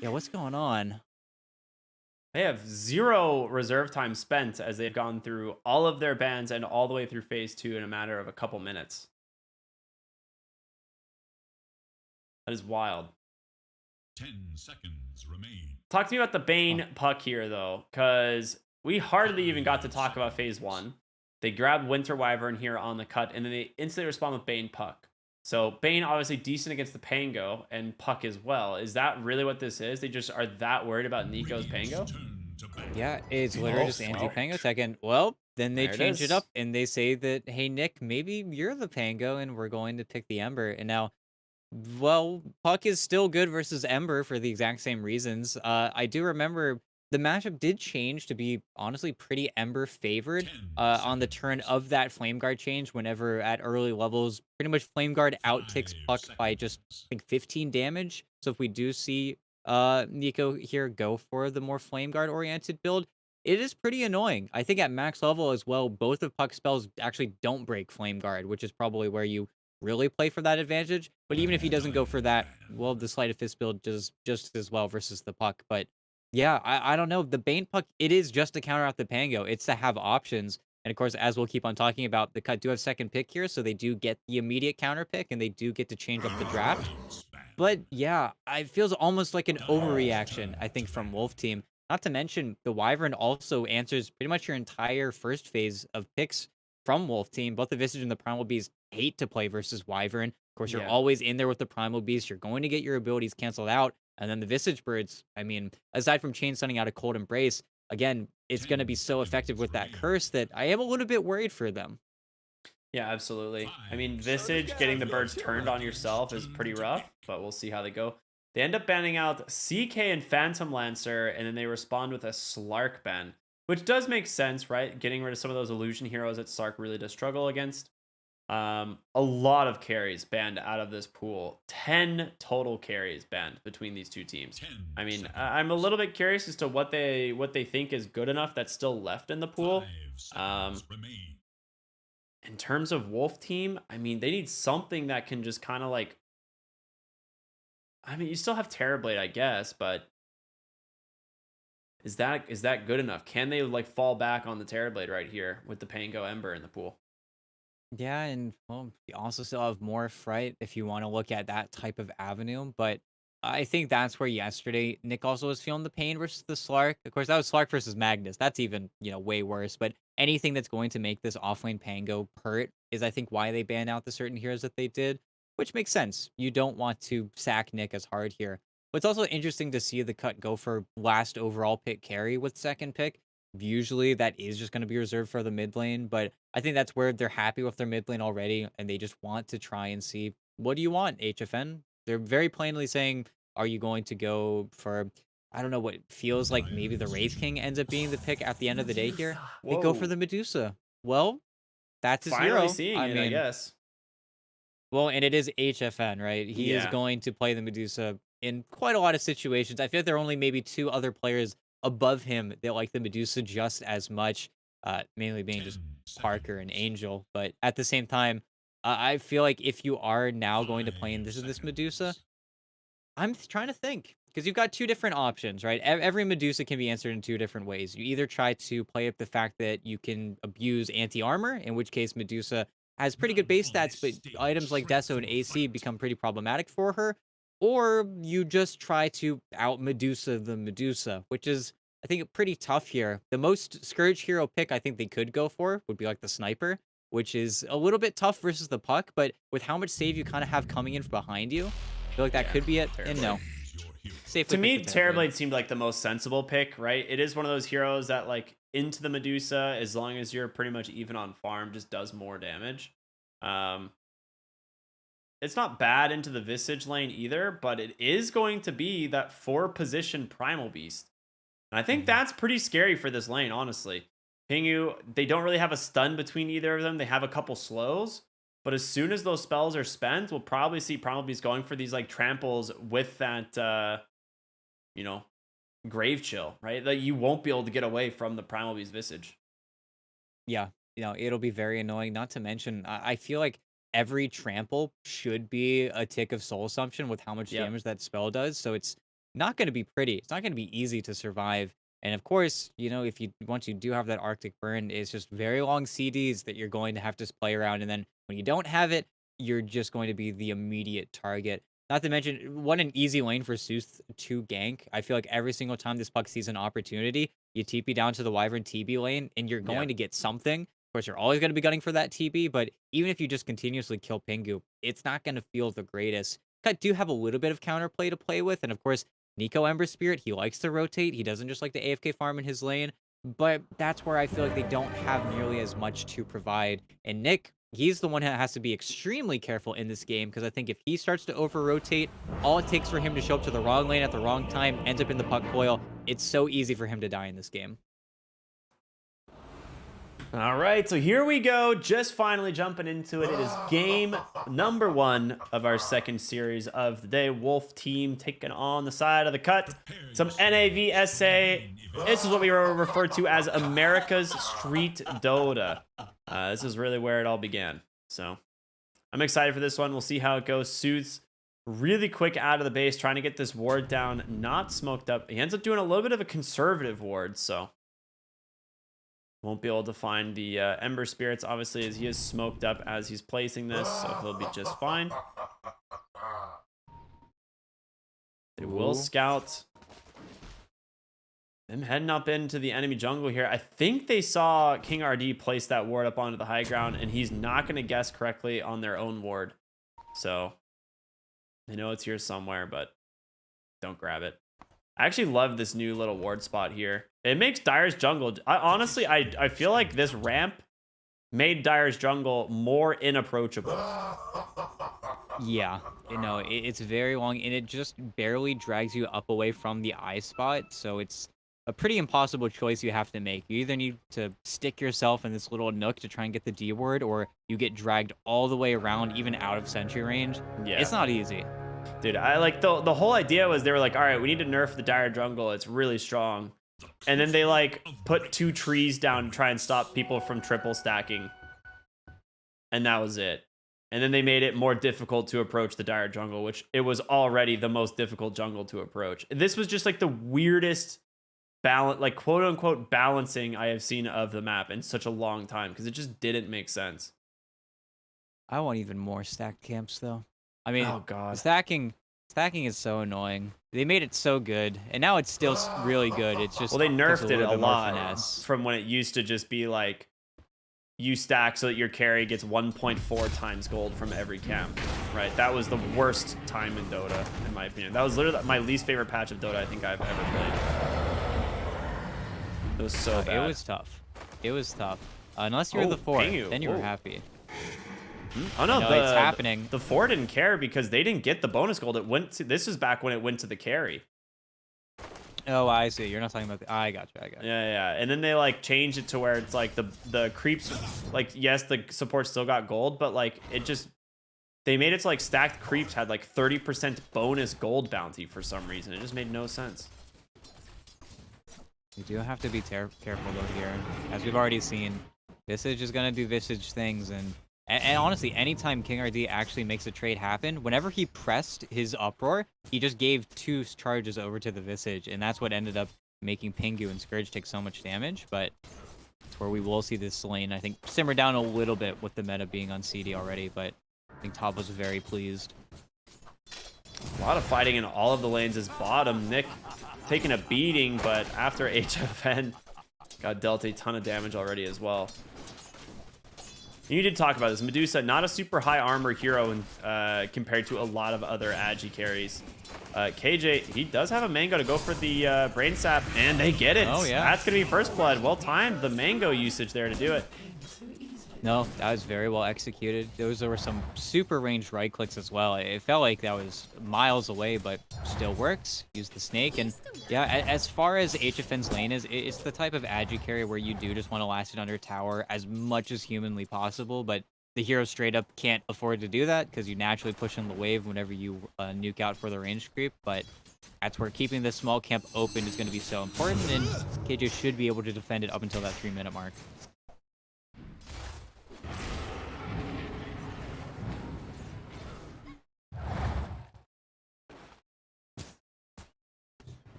Yeah, what's going on? They have 0 reserve time spent as they've gone through all of their bans and all the way through phase 2 in a matter of a couple minutes. That is wild. 10 seconds remain. Talk to me about the Oh, Bane puck here, though, because we hardly even got to 5 talk about phase seconds. 1. They grab Winter Wyvern here on the cut, and then they instantly respond with Bane puck. So Bane obviously decent against the Pango and puck as well. Is that really what this is? They just are that worried about Nico's Radiant's Pango? turn to battle. yeah, it's literally Oh, just well, anti-Pango Fight. tech, and well, then they there it change it is. up and they say that, hey Nick, maybe you're the Pango, and we're going to pick the Ember. And now, well, Puck is still good versus Ember for the exact same reasons. I do remember the matchup did change to be honestly pretty Ember favored 10 on the turn seconds. of that Flame Guard change. Whenever at early levels, pretty much Flame Guard outticks 5 Puck by just seconds. I think 15 damage. So if we do see Nico here go for the more Flame Guard oriented build, it is pretty annoying. I think at max level as well, both of Puck's spells actually don't break Flame Guard, which is probably where you really play for that advantage. But even if he doesn't go for that, well, Diamond. the Sleight of Fist build does just as well versus the Puck. But yeah, I don't know. The Bane Puck, it is just to counter out the Pango. It's to have options. And of course, as we'll keep on talking about, the cut do have second pick here, so they do get the immediate counter pick and they do get to change up the draft. Double But spam. yeah, it feels almost like an Dire's overreaction, I turn think, to from battle. Wolf Team. Not to mention, the Wyvern also answers pretty much your entire first phase of picks from Wolf Team. Both the Visage and the Primal Beast hate to play versus Wyvern. Of course, you're Yeah. always in there with the Primal Beast. You're going to get your abilities canceled out. And then the Visage Birds, I mean, aside from Chain Stunning out a Cold Embrace, again, it's going to be 10 so effective seconds with that remain. curse that I am a little bit worried for them. Yeah, absolutely. I mean, 5 Visage getting the seconds. birds turned on Radiant's yourself is turn pretty to rough, pick. but we'll see how they go. They end up banning out CK and Phantom Lancer, and then they respond with a Slark ban, which does make sense, right? Getting rid of some of those illusion heroes that Slark really does struggle against. A lot of carries banned out of this pool. 10 total carries banned between these two teams. 10 I mean, I'm a seconds. little bit curious as to what they think is good enough that's still left in the pool. 5 seconds Um, remain. in terms of Wolf Team, I mean, they need something that can just kind of like. I mean, you still have Terrorblade, I guess, but is that good enough? Can they like fall back on the Terrorblade right here with the Pango Ember in the pool? Yeah, and well, you also still have more fright if you want to look at that type of avenue. But I think that's where yesterday Nick also was feeling the pain versus the Slark. Of course, that was Slark versus Magnus. That's even, way worse. But anything that's going to make this offlane Pango hurt is, I think, why they banned out the certain heroes that they did, which makes sense. You don't want to sack Nick as hard here. But it's also interesting to see the cut go for last overall pick carry with second pick. Usually that is just going to be reserved for the mid lane, but I think that's where they're happy with their mid lane already, and they just want to try and see, what do you want, HFN? They're very plainly saying, are you going to go for, I don't know, what feels like maybe the Dire's Wraith King ends up being the pick at the end of the day here. They go for Whoa. the Medusa. Well, that's his Finally hero. seeing I it, I mean, guess. well, and it is HFN, right? He is Yeah. going to play the Medusa in quite a lot of situations. I feel like there are only maybe two other players above him that like the Medusa just as much, mainly being just 10 Parker and seconds. Angel. But at the same time, I feel like if you are now going to play in 5 this Medusa, seconds. trying to think because you've got two different options, right? Every Medusa can be answered in two different ways. You either try to play up the fact that you can abuse anti armor, in which case Medusa has pretty good base Bloodborne stats, but is staged items like straight Deso and for AC fight. become pretty problematic for her. Or you just try to out Medusa the Medusa, which is, I think, pretty tough here. The most Scourge hero pick I think they could go for would be like the Sniper, which is a little bit tough versus the Puck, but with how much save you kind of have coming in from behind you, I feel like that Yeah. could be it. And Terrorblade. no, Choose your hero. safely To pick the me, Terrorblade. Terrorblade seemed like the most sensible pick, right? It is one of those heroes that, like, into the Medusa, as long as you're pretty much even on farm, just does more damage. Um, it's not bad into the Visage lane either, but it is going to be that 4 position Primal Beast. And I think Mhm. that's pretty scary for this lane, honestly. Pingu, they don't really have a stun between either of them. They have a couple slows, but as soon as those spells are spent, we'll probably see Primal Beast going for these like tramples with that you know, grave chill, right? Like you won't be able to get away from the Primal Beast Visage. Yeah, it'll be very annoying. Not to mention, I feel like every trample should be a tick of soul assumption with how much Yep. damage that spell does. So it's not going to be pretty. It's not going to be easy to survive. And of course, you know, if you once you do have that Arctic burn, it's just very long CDs that you're going to have to play around. And then when you don't have it, you're just going to be the immediate target. Not to mention, what an easy lane for Sooth to gank. I feel like every single time this puck sees an opportunity, you TP down to the Wyvern TB lane, and you're Yeah. going to get something. Of course, you're always going to be gunning for that TB, but even if you just continuously kill Pingu, it's not going to feel the greatest. Cut do have a little bit of counterplay to play with, and of course, Nico Ember Spirit, he likes to rotate. He doesn't just like to AFK farm in his lane, but that's where I feel like they don't have nearly as much to provide. And Nick, he's the one that has to be extremely careful in this game because I think if he starts to over-rotate, all it takes for him to show up to the wrong lane at the wrong time, ends up in the puck coil, it's so easy for him to die in this game. All right, so here we go. Just finally jumping into it. It is game number 1 of our second series of the day. Wolf team taking on the side of the cut. Some NAVSA. This is what we refer to as America's Street Dota. This is really where it all began. So I'm excited for this one. We'll see how it goes. Suits really quick out of the base, trying to get this ward down, not smoked up. He ends up doing a little bit of a conservative ward, so won't be able to find the Ember Spirits, obviously, as he is smoked up as he's placing this, so he'll be just fine. They will scout. Them heading up into the enemy jungle here. I think they saw King RD place that ward up onto the high ground, and he's not going to guess correctly on their own ward. So, they know it's here somewhere, but don't grab it. I actually love this new little ward spot here. It makes Dire's jungle... honestly, I feel like this ramp made Dire's jungle more inapproachable. Yeah, you know, it's very long, and it just barely drags you up away from the eye spot, so it's a pretty impossible choice you have to make. You either need to stick yourself in this little nook to try and get the D word, or you get dragged all the way around, even out of sentry range. Yeah. It's not easy. Dude, I like the whole idea was they were like, all right, we need to nerf the Dire jungle. It's really strong. And then they like put 2 trees down to try and stop people from triple stacking. And that was it. And then they made it more difficult to approach the Dire jungle, which it was already the most difficult jungle to approach. This was just like the weirdest balance, like quote unquote balancing I have seen of the map in such a long time, because it just didn't make sense. I want even more stacked camps, though. I mean, Oh, God. stacking is so annoying. They made it so good, and now it's still really good. It's just Well, they just nerfed it little a bit more lot finesse. from when it used to just be like you stack so that your carry gets 1.4 times gold from every camp, right? That was the worst time in Dota, in my opinion. That was literally my least favorite patch of Dota I think I've ever played. It was so bad. It was tough. It was tough. Unless you were Oh, the 4, Pingu. then you were Oh. happy. Oh no, No, it's happening. The 4 didn't care because they didn't get the bonus gold. It went to, this is back when it went to the carry. Oh, I see. You're not talking about the... I got you. Yeah. And then they like changed it to where it's like the creeps, like, yes, the support still got gold, but like it just, they made it to like stacked creeps had like 30% bonus gold bounty for some reason. It just made no sense. You do have to be careful though here. As we've already seen, Visage is going to do Visage things, and honestly, anytime King RD actually makes a trade happen, whenever he pressed his Uproar, he just gave 2 charges over to the Visage, and that's what ended up making Pingu and Scourge take so much damage, but it's where we will see this lane, I think, simmer down a little bit with the meta being on CD already, but I think Top was very pleased. A lot of fighting in all of the lanes is bottom. Nick taking a beating, but after HFN got dealt a ton of damage already as well. You did talk about this. Medusa, not a super high armor hero compared to a lot of other Agi carries. KJ, he does have a mango to go for the brain sap, and they get it. Oh, yeah. That's going to be first blood. Well timed, the mango usage there to do it. No, that was very well executed. Those were some super ranged right clicks as well. It felt like that was miles away, but still works. Use the snake, and yeah, as far as HFN's lane is, it's the type of agi carry where you do just want to last it under tower as much as humanly possible, but the hero straight up can't afford to do that because you naturally push in the wave whenever you nuke out for the range creep, but that's where keeping this small camp open is going to be so important, and KJ should be able to defend it up until that 3-minute mark.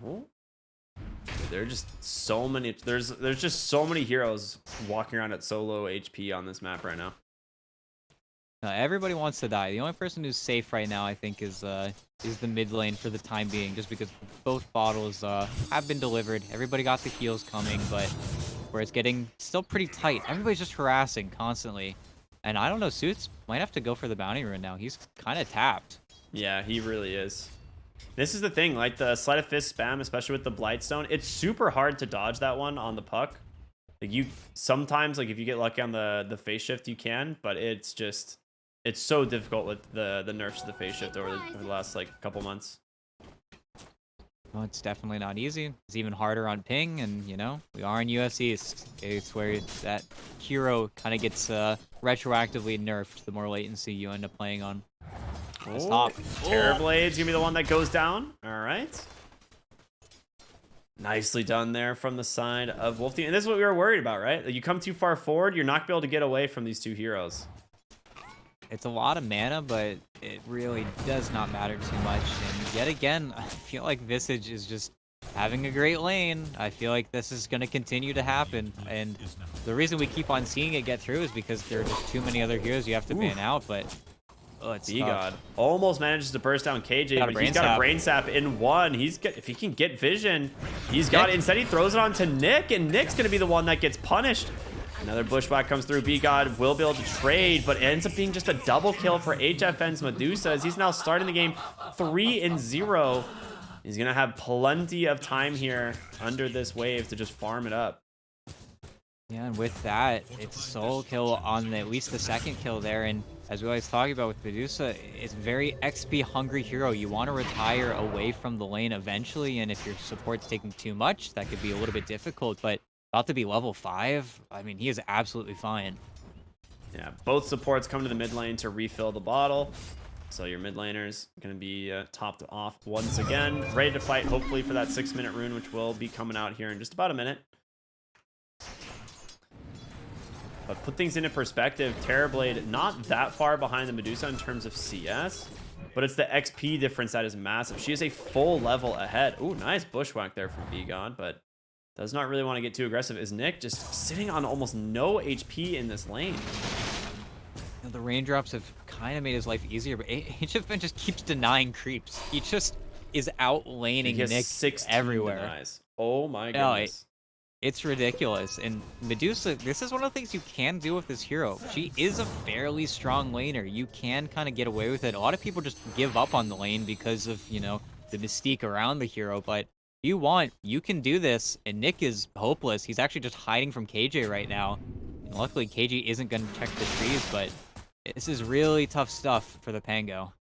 Oh. There are just so many. There's just so many heroes walking around at so low HP on this map right now. Everybody wants to die. The only person who's safe right now, I think, is the mid lane for the time being, just because both bottles have been delivered. Everybody got the heals coming, but where it's getting still pretty tight. Everybody's just harassing constantly. And I don't know, Suits might have to go for the bounty rune now. He's kind of tapped. Yeah, he really is. This is the thing, like the Sleight of Fist spam, especially with the Blightstone, it's super hard to dodge that one on the puck. Like you sometimes, like if you get lucky on the phase shift, you can, but it's so difficult with the nerfs to the phase shift over the last like couple months. Well, it's definitely not easy. It's even harder on ping, and you know, we are in US East. It's where that hero kind of gets retroactively nerfed the more latency you end up playing on. Stop. Terrorblade's gonna be the one that goes down. All right. Nicely done there from the side of Wolf Team. And this is what we were worried about, right? Like you come too far forward, you're not gonna be able to get away from these two heroes. It's a lot of mana, but it really does not matter too much. And yet again, I feel like Visage is just having a great lane. I feel like this is going to continue to happen. And the reason we keep on seeing it get through is because there are just too many other heroes you have to ban out. But it's B-God almost manages to burst down KJ, but he's got a brain sap in one. If he can get vision, he's got it. Instead, he throws it on to Nick, and Nick's going to be the one that gets punished. Another bushwhack comes through. B-God will be able to trade, but it ends up being just a double kill for HFN's Medusa as he's now starting the game 3-0. He's going to have plenty of time here under this wave to just farm it up. Yeah, and with that, it's solo kill on at least the second kill there. And as we always talk about with Medusa, it's very XP hungry hero. You want to retire away from the lane eventually, and if your support's taking too much, that could be a little bit difficult. But about to be level 5, I mean, he is absolutely fine. Yeah, both supports come to the mid lane to refill the bottle. So your mid laner's going to be topped off once again, ready to fight hopefully for that 6-minute rune, which will be coming out here in just about a minute. But put things into perspective, Terrorblade not that far behind the Medusa in terms of CS, but it's the XP difference that is massive. She is a full level ahead. Ooh, nice bushwhack there from B-God, but does not really want to get too aggressive. Is Nick just sitting on almost no HP in this lane? You know, the raindrops have kind of made his life easier, but HFN just keeps denying creeps. He just is out laning Nick everywhere. Denies. Oh my goodness. It's ridiculous. And Medusa, this is one of the things you can do with this hero. She is a fairly strong laner. You can kind of get away with it. A lot of people just give up on the lane because of, you know, the mystique around the hero, but if you want, you can do this, and Nick is hopeless. He's actually just hiding from KJ right now. And luckily, KJ isn't going to check the trees, but this is really tough stuff for the Pango.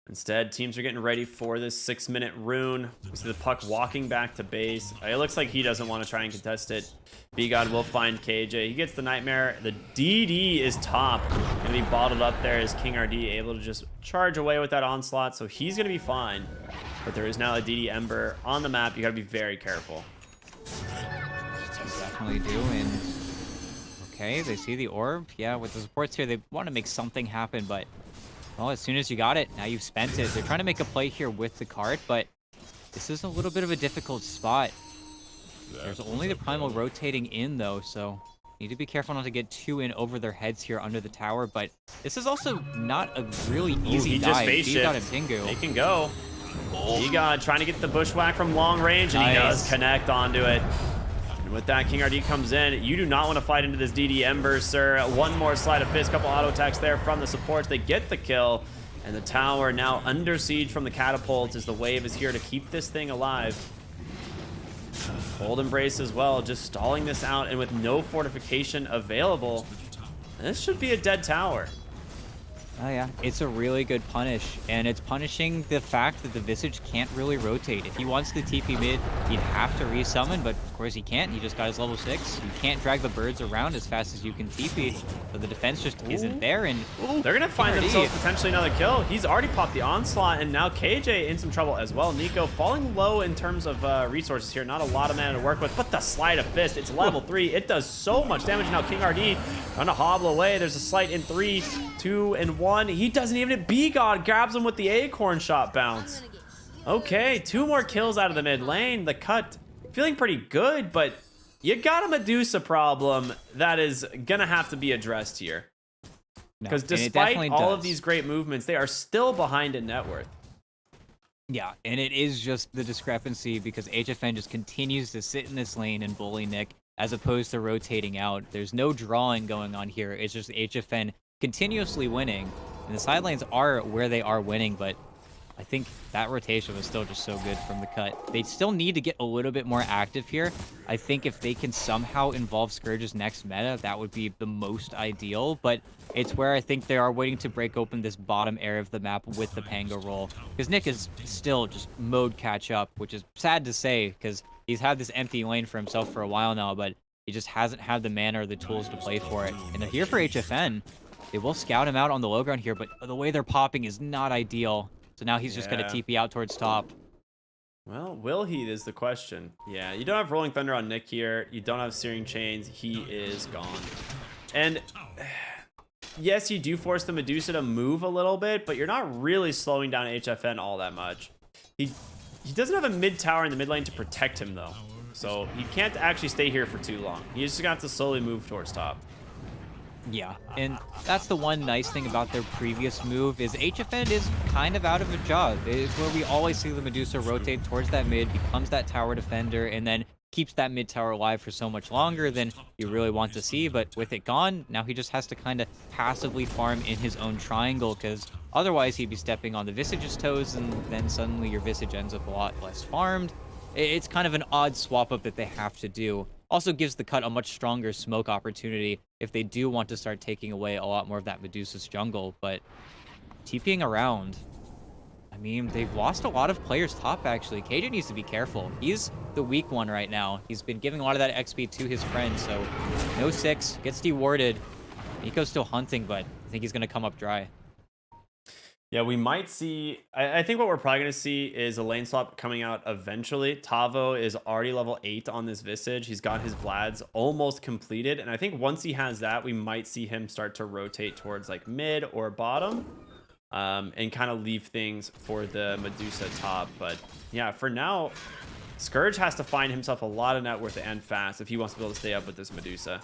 Instead, teams are getting ready for this 6-minute rune. We see the puck walking back to base. It looks like he doesn't want to try and contest it. B-God will find KJ. He gets the Nightmare. The DD is top. Going to be bottled up there as King RD able to just charge away with that onslaught, so he's going to be fine. But there is now a DD Ember on the map. You got to be very careful. Definitely do, and okay, they see the orb. Yeah, with the supports here, they want to make something happen, but well, as soon as you got it, now you've spent it. They're trying to make a play here with the cart, but this is a little bit of a difficult spot. There's only the Primal rotating in, though, so need to be careful not to get too in over their heads here under the tower, but this is also not a really easy dive. B-God and Pingu. They can go. B-God trying to get the bushwhack from long range, and he does connect onto it. And with that, King RD comes in. You do not want to fight into this DD Ember, sir. One more Sleight of Fist, couple auto attacks there from the supports. They get the kill, and the tower now under siege from the catapults as the wave is here to keep this thing alive. Cold Embrace as well, just stalling this out, and with no fortification available, this should be a dead tower. Oh yeah, it's a really good punish, and it's punishing the fact that the Visage can't really rotate. If he wants the TP mid, he'd have to resummon, but of course he can't. He just got his level 6. You can't drag the birds around as fast as you can TP, so the defense just isn't there, and they're gonna find themselves potentially another kill. He's already popped the onslaught, and now KJ in some trouble as well. Nico falling low in terms of resources here. Not a lot of mana to work with, but the Sleight of Fist, it's level 3. It does so much damage. Now King RD trying to hobble away. There's a Sleight in 3, 2, and 1. He doesn't even hit B-God, grabs him with the acorn shot bounce. Okay, 2 more kills out of the mid lane. The cut feeling pretty good, but you got a Medusa problem that is gonna have to be addressed here. No, Because and it despite definitely all of does. these great movements, they are still behind in net worth. Yeah, and it is just the discrepancy because HFN just continues to sit in this lane and bully Nick as opposed to rotating out. There's no drawing going on here. It's just HFN continuously winning. And the side lanes are where they are winning, but I think that rotation was still just so good from the cut. They still need to get a little bit more active here. I think if they can somehow involve Scourge's next meta, that would be the most ideal. But it's where I think they are waiting to break open this bottom area of the map with the Pango roll. Because Nick is still just mode catch up, which is sad to say because he's had this empty lane for himself for a while now, but he just hasn't had the mana or the tools to play for it. And here for HFN, they will scout him out on the low ground here, but the way they're popping is not ideal. So now he's just going to Yeah. TP out towards top. Well, will he is the question. Yeah, you don't have Rolling Thunder on Nick here. You don't have Searing Chains. He is gone. And yes, you do force the Medusa to move a little bit, but you're not really slowing down HFN all that much. He doesn't have a mid tower in the mid lane to protect him, though. So he can't actually stay here for too long. He's just going to have to slowly move towards top. Yeah, and that's the one nice thing about their previous move is HFN is kind of out of a job. It's where we always see the Medusa rotate towards that mid, becomes that tower defender, and then keeps that mid tower alive for so much longer than you really want to see. But with it gone, now he just has to kind of passively farm in his own triangle because otherwise he'd be stepping on the Visage's toes and then suddenly your Visage ends up a lot less farmed. It's kind of an odd swap up that they have to do. Also gives the cut a much stronger smoke opportunity if they do want to start taking away a lot more of that Medusa's jungle. But TPing around, I mean, they've lost a lot of players top, actually. KJ needs to be careful. He's the weak one right now. He's been giving a lot of that XP to his friends, so no 6, gets dewarded. Nico's still hunting, but I think he's going to come up dry. Yeah, we might see. I think what we're probably going to see is a lane swap coming out eventually. Tavo is already level 8 on this Visage. He's got his Vlads almost completed. And I think once he has that, we might see him start to rotate towards like mid or bottom and kind of leave things for the Medusa top. But yeah, for now, Scourge has to find himself a lot of net worth and fast if he wants to be able to stay up with this Medusa.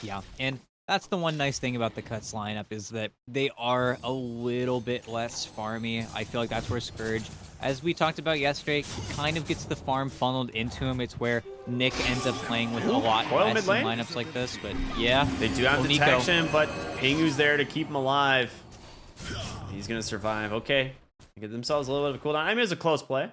Yeah, and that's the one nice thing about the Cuts lineup is that they are a little bit less farmy. I feel like that's where Scourge, as we talked about yesterday, kind of gets the farm funneled into him. It's where Nick ends up playing with a lot Coil less mid lane? in lineups like this. But yeah, They do have Nico. detection, but Pingu's there to keep him alive. He's going to survive. Okay. Get themselves a little bit of a cooldown. I mean, it was a close play.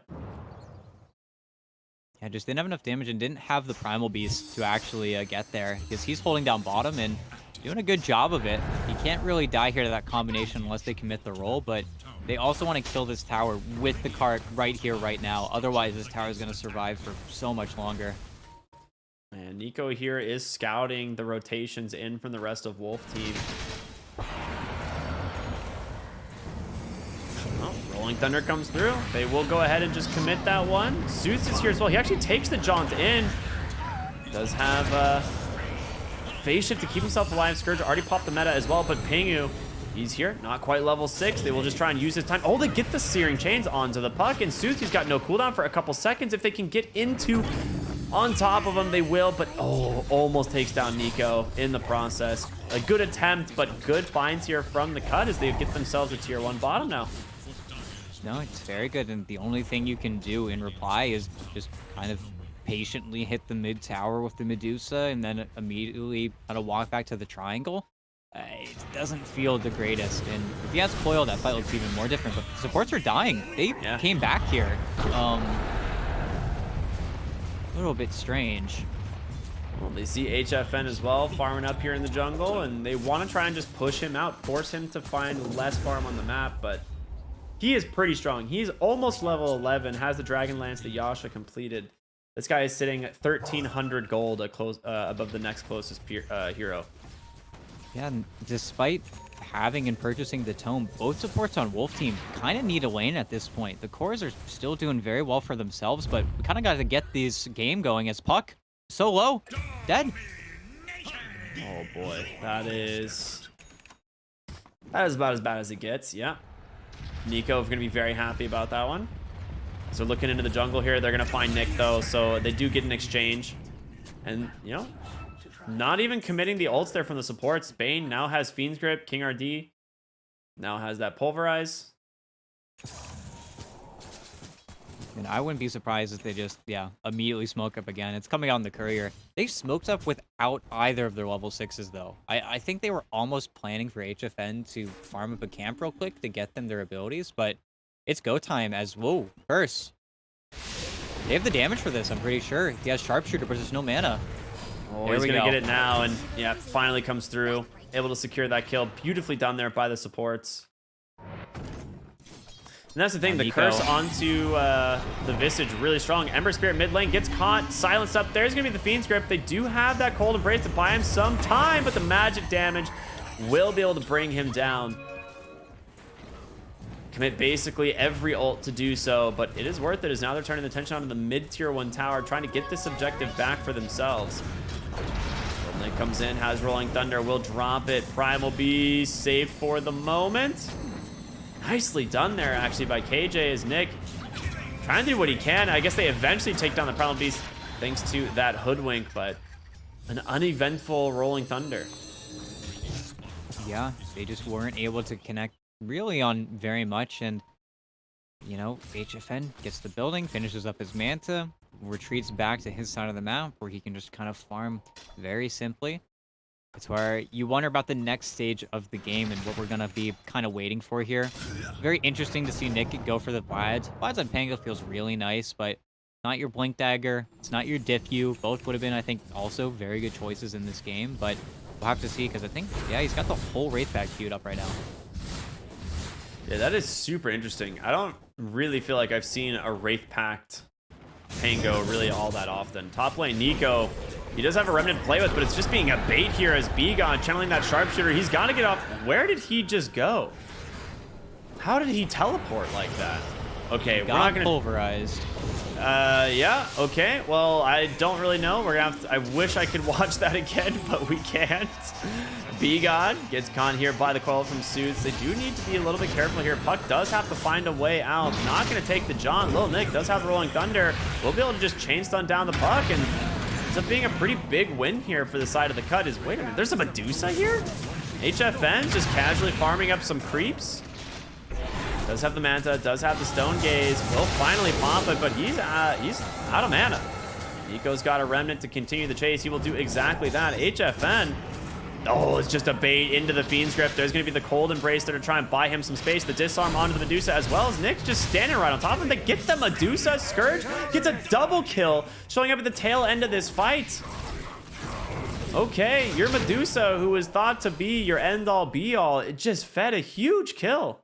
Yeah, just didn't have enough damage and didn't have the Primal Beast to actually get there because he's holding down bottom and doing a good job of it. He can't really die here to that combination unless they commit the roll, but they also want to kill this tower with the cart right here, right now. Otherwise, this tower is going to survive for so much longer. And Nico here is scouting the rotations in from the rest of Wolf team. Oh, Rolling Thunder comes through. They will go ahead and just commit that one. Suits is here as well. He actually takes the jaunt in. Does have phase shift to keep himself alive. Scourge already popped the meta as well, but Pingu, he's here, not quite level 6. They will just try and use his time. Oh, they get the Searing Chains onto the puck, and Suzi's got no cooldown for a couple seconds. If they can get into on top of him, they will, but oh, almost takes down Nico in the process. A good attempt, but good finds here from the cut as they get themselves a tier 1 bottom now. No, it's very good, and the only thing you can do in reply is just kind of patiently hit the mid tower with the Medusa and then immediately kind of walk back to the triangle. It doesn't feel the greatest, and if he has Coil, that fight looks even more different, but supports are dying. They came back here. A little bit strange. Well, they see HFN as well farming up here in the jungle, and they want to try and just push him out, force him to find less farm on the map, but he is pretty strong. He's almost level 11, has the Dragon Lance that Yasha completed. This guy is sitting at 1,300 gold above the next closest hero. Yeah, and despite having and purchasing the tome, both supports on Wolf team kind of need a lane at this point. The cores are still doing very well for themselves, but we kind of got to get this game going as Puck so low, dead. Oh boy, that is about as bad as it gets. Yeah. Nico going to be very happy about that one. So looking into the jungle here, they're going to find Nick though, so they do get an exchange. And, you know, not even committing the ults there from the supports. Bane now has Fiend's Grip, King RD now has that Pulverize. And I wouldn't be surprised if they just, immediately smoke up again. It's coming out in the courier. They smoked up without either of their level 6s, though. I think they were almost planning for HFN to farm up a camp real quick to get them their abilities, but it's go time as, whoa, Curse. They have the damage for this, I'm pretty sure. He has Sharpshooter, but there's no mana. Oh, there he's we going to go. get it now, and yeah, finally comes through. Able to secure that kill. Beautifully done there by the supports. And that's the thing, the Nico. curse onto the Visage really strong. Ember Spirit mid lane gets caught, silenced up. There's going to be the Fiend's Grip. They do have that Cold Embrace to buy him some time, but the magic damage will be able to bring him down. Commit basically every ult to do so, but it is worth it as now they're turning attention onto the mid-tier 1 tower, trying to get this objective back for themselves. Link comes in, has Rolling Thunder, will drop it. Prime will be safe for the moment. Nicely done there, actually, by KJ as Nick trying to do what he can. I guess they eventually take down the Primal Beast thanks to that Hoodwink, but an uneventful Rolling Thunder. Yeah, they just weren't able to connect really on very much, and, you know, HFN gets the building, finishes up his Manta, retreats back to his side of the map where he can just kind of farm very simply. It's where you wonder about the next stage of the game and what we're going to be kind of waiting for here. Very interesting to see Nick go for the Vlads. Vlads on Pango feels really nice, but not your Blink Dagger. It's not your Diffu. Both would have been, I think, also very good choices in this game, but we'll have to see because I think, yeah, he's got the whole Wraith Pack queued up right now. Yeah, that is super interesting. I don't really feel like I've seen a Wraith Pact Pango really all that often. Top lane, Nico. He does have a Remnant to play with, but it's just being a bait here as Bigon channeling that Sharpshooter. He's got to get off. Where did he just go? How did he teleport like that? Okay, we're not gonna pulverized. Yeah, okay. Well, I don't really know. We're gonna have to, I wish I could watch that again, but we can't. B-God gets caught here by the coil from Suits. They do need to be a little bit careful here. Puck does have to find a way out. Not gonna take the John. Lil Nick does have Rolling Thunder. We'll be able to just chain stun down the Puck, and ends up being a pretty big win here for the side of the cut. Is, wait a minute, there's a Medusa here? HFN just casually farming up some creeps. Does have the Manta, does have the Stone Gaze, will finally pop it, but he's out of mana. Nico's got a Remnant to continue the chase. He will do exactly that. HFN, oh, it's just a bait into the Fiend's Grip. There's going to be the Cold Embrace there to try and buy him some space. The disarm onto the Medusa, as well as Nick just standing right on top of him. They get the Medusa. Scourge gets a double kill, showing up at the tail end of this fight. Okay, your Medusa, who was thought to be your end-all be-all, it just fed a huge kill.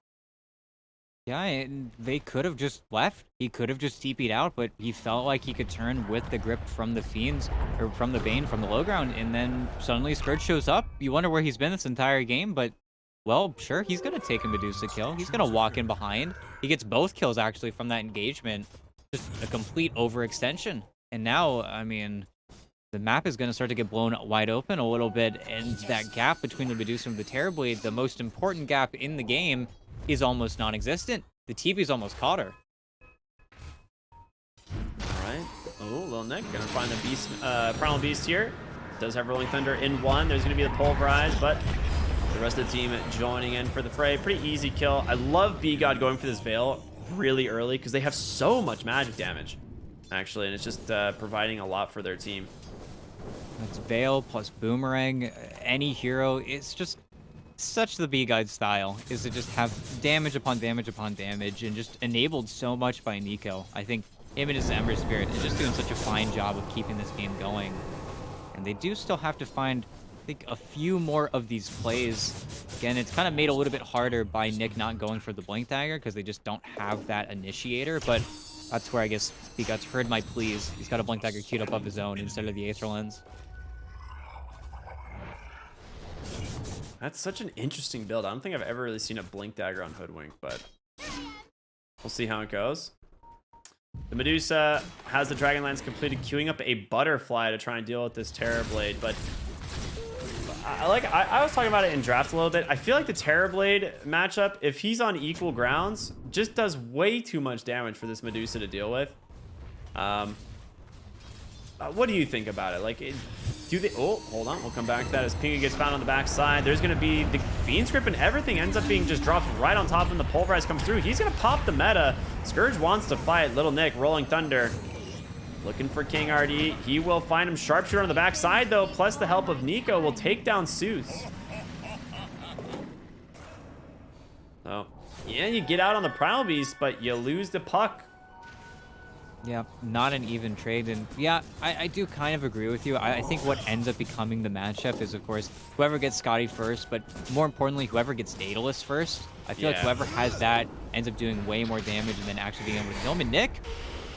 Yeah, and they could have just left. He could have just TP'd out, but he felt like he could turn with the grip from the Fiends, or from the Bane, from the low ground, and then suddenly Scourge shows up. You wonder where he's been this entire game, but, well, sure, he's going to take a Medusa kill. He's going to walk in behind. He gets both kills, actually, from that engagement. Just a complete overextension. And now, I mean, the map is going to start to get blown wide open a little bit, and that gap between the Medusa and the Terrorblade, the most important gap in the game, is almost non-existent. The TP's almost caught her. Alright. Oh, Lil Nick gonna find the beast, Primal Beast here. Does have Rolling Thunder in one. There's gonna be the Pulverize, but the rest of the team joining in for the fray. Pretty easy kill. I love B-God going for this Veil really early because they have so much magic damage, actually, and it's just providing a lot for their team. It's Veil plus Boomerang. Any hero, it's just such the B-Guide style, is to just have damage upon damage upon damage, and just enabled so much by Nico. I think him and his Ember Spirit is just doing such a fine job of keeping this game going. And they do still have to find, I think, a few more of these plays. Again, it's kind of made a little bit harder by Nick not going for the Blink Dagger, because they just don't have that initiator, but that's where I guess B-Guide's heard my pleas. He's got a Blink Dagger queued up of his own instead of the Aether Lens. That's such an interesting build. I don't think I've ever really seen a Blink Dagger on Hoodwink, but we'll see how it goes. The Medusa has the Dragonlance completed, queuing up a Butterfly to try and deal with this Terrorblade, but I was talking about it in draft a little bit. I feel like the Terrorblade matchup, if he's on equal grounds, just does way too much damage for this Medusa to deal with. What do you think about it? Like, do they? Oh, hold on. We'll come back to that as Pingu gets found on the backside. There's going to be the Fiend Script and everything ends up being just dropped right on top when the Pulverize comes through. He's going to pop the meta. Scourge wants to fight. Little Nick, Rolling Thunder. Looking for King RD. He will find him. Sharpshooter on the backside, though, plus the help of Nico will take down Seuss. So, yeah, you get out on the Primal Beast, but you lose the puck. Yeah, not an even trade. And yeah, I do kind of agree with you. I think what ends up becoming the matchup is, of course, whoever gets Scotty first, but more importantly, whoever gets Daedalus first. I feel like whoever has that ends up doing way more damage and then actually being able to kill him. And Nick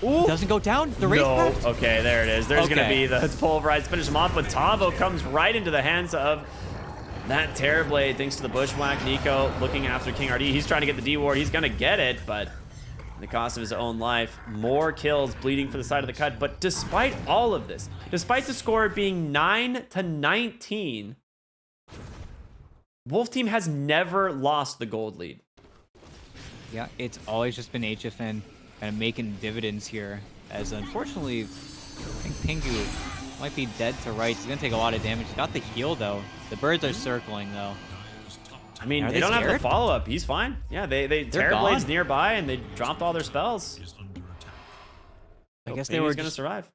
doesn't go down. The race pact. Okay, there it is. There's going to be the Pulverize. Finish him off, but Tavo comes right into the hands of that Terrorblade thanks to the Bushwhack. Nico looking after King RD. He's trying to get the D-Ward. He's going to get it, but at the cost of his own life. More kills bleeding for the side of the cut. But despite all of this, despite the score being 9-19, Wolf Team has never lost the gold lead. Yeah, it's always just been HFN kind of making dividends here, as unfortunately, I think Pingu might be dead to rights. He's going to take a lot of damage. He's got the heal, though. The birds are circling, though. I mean, Are they don't scared? have the follow-up. He's fine. Yeah, they Terrorblade's gone. nearby, and they dropped all their spells. I guess So they were going to just survive.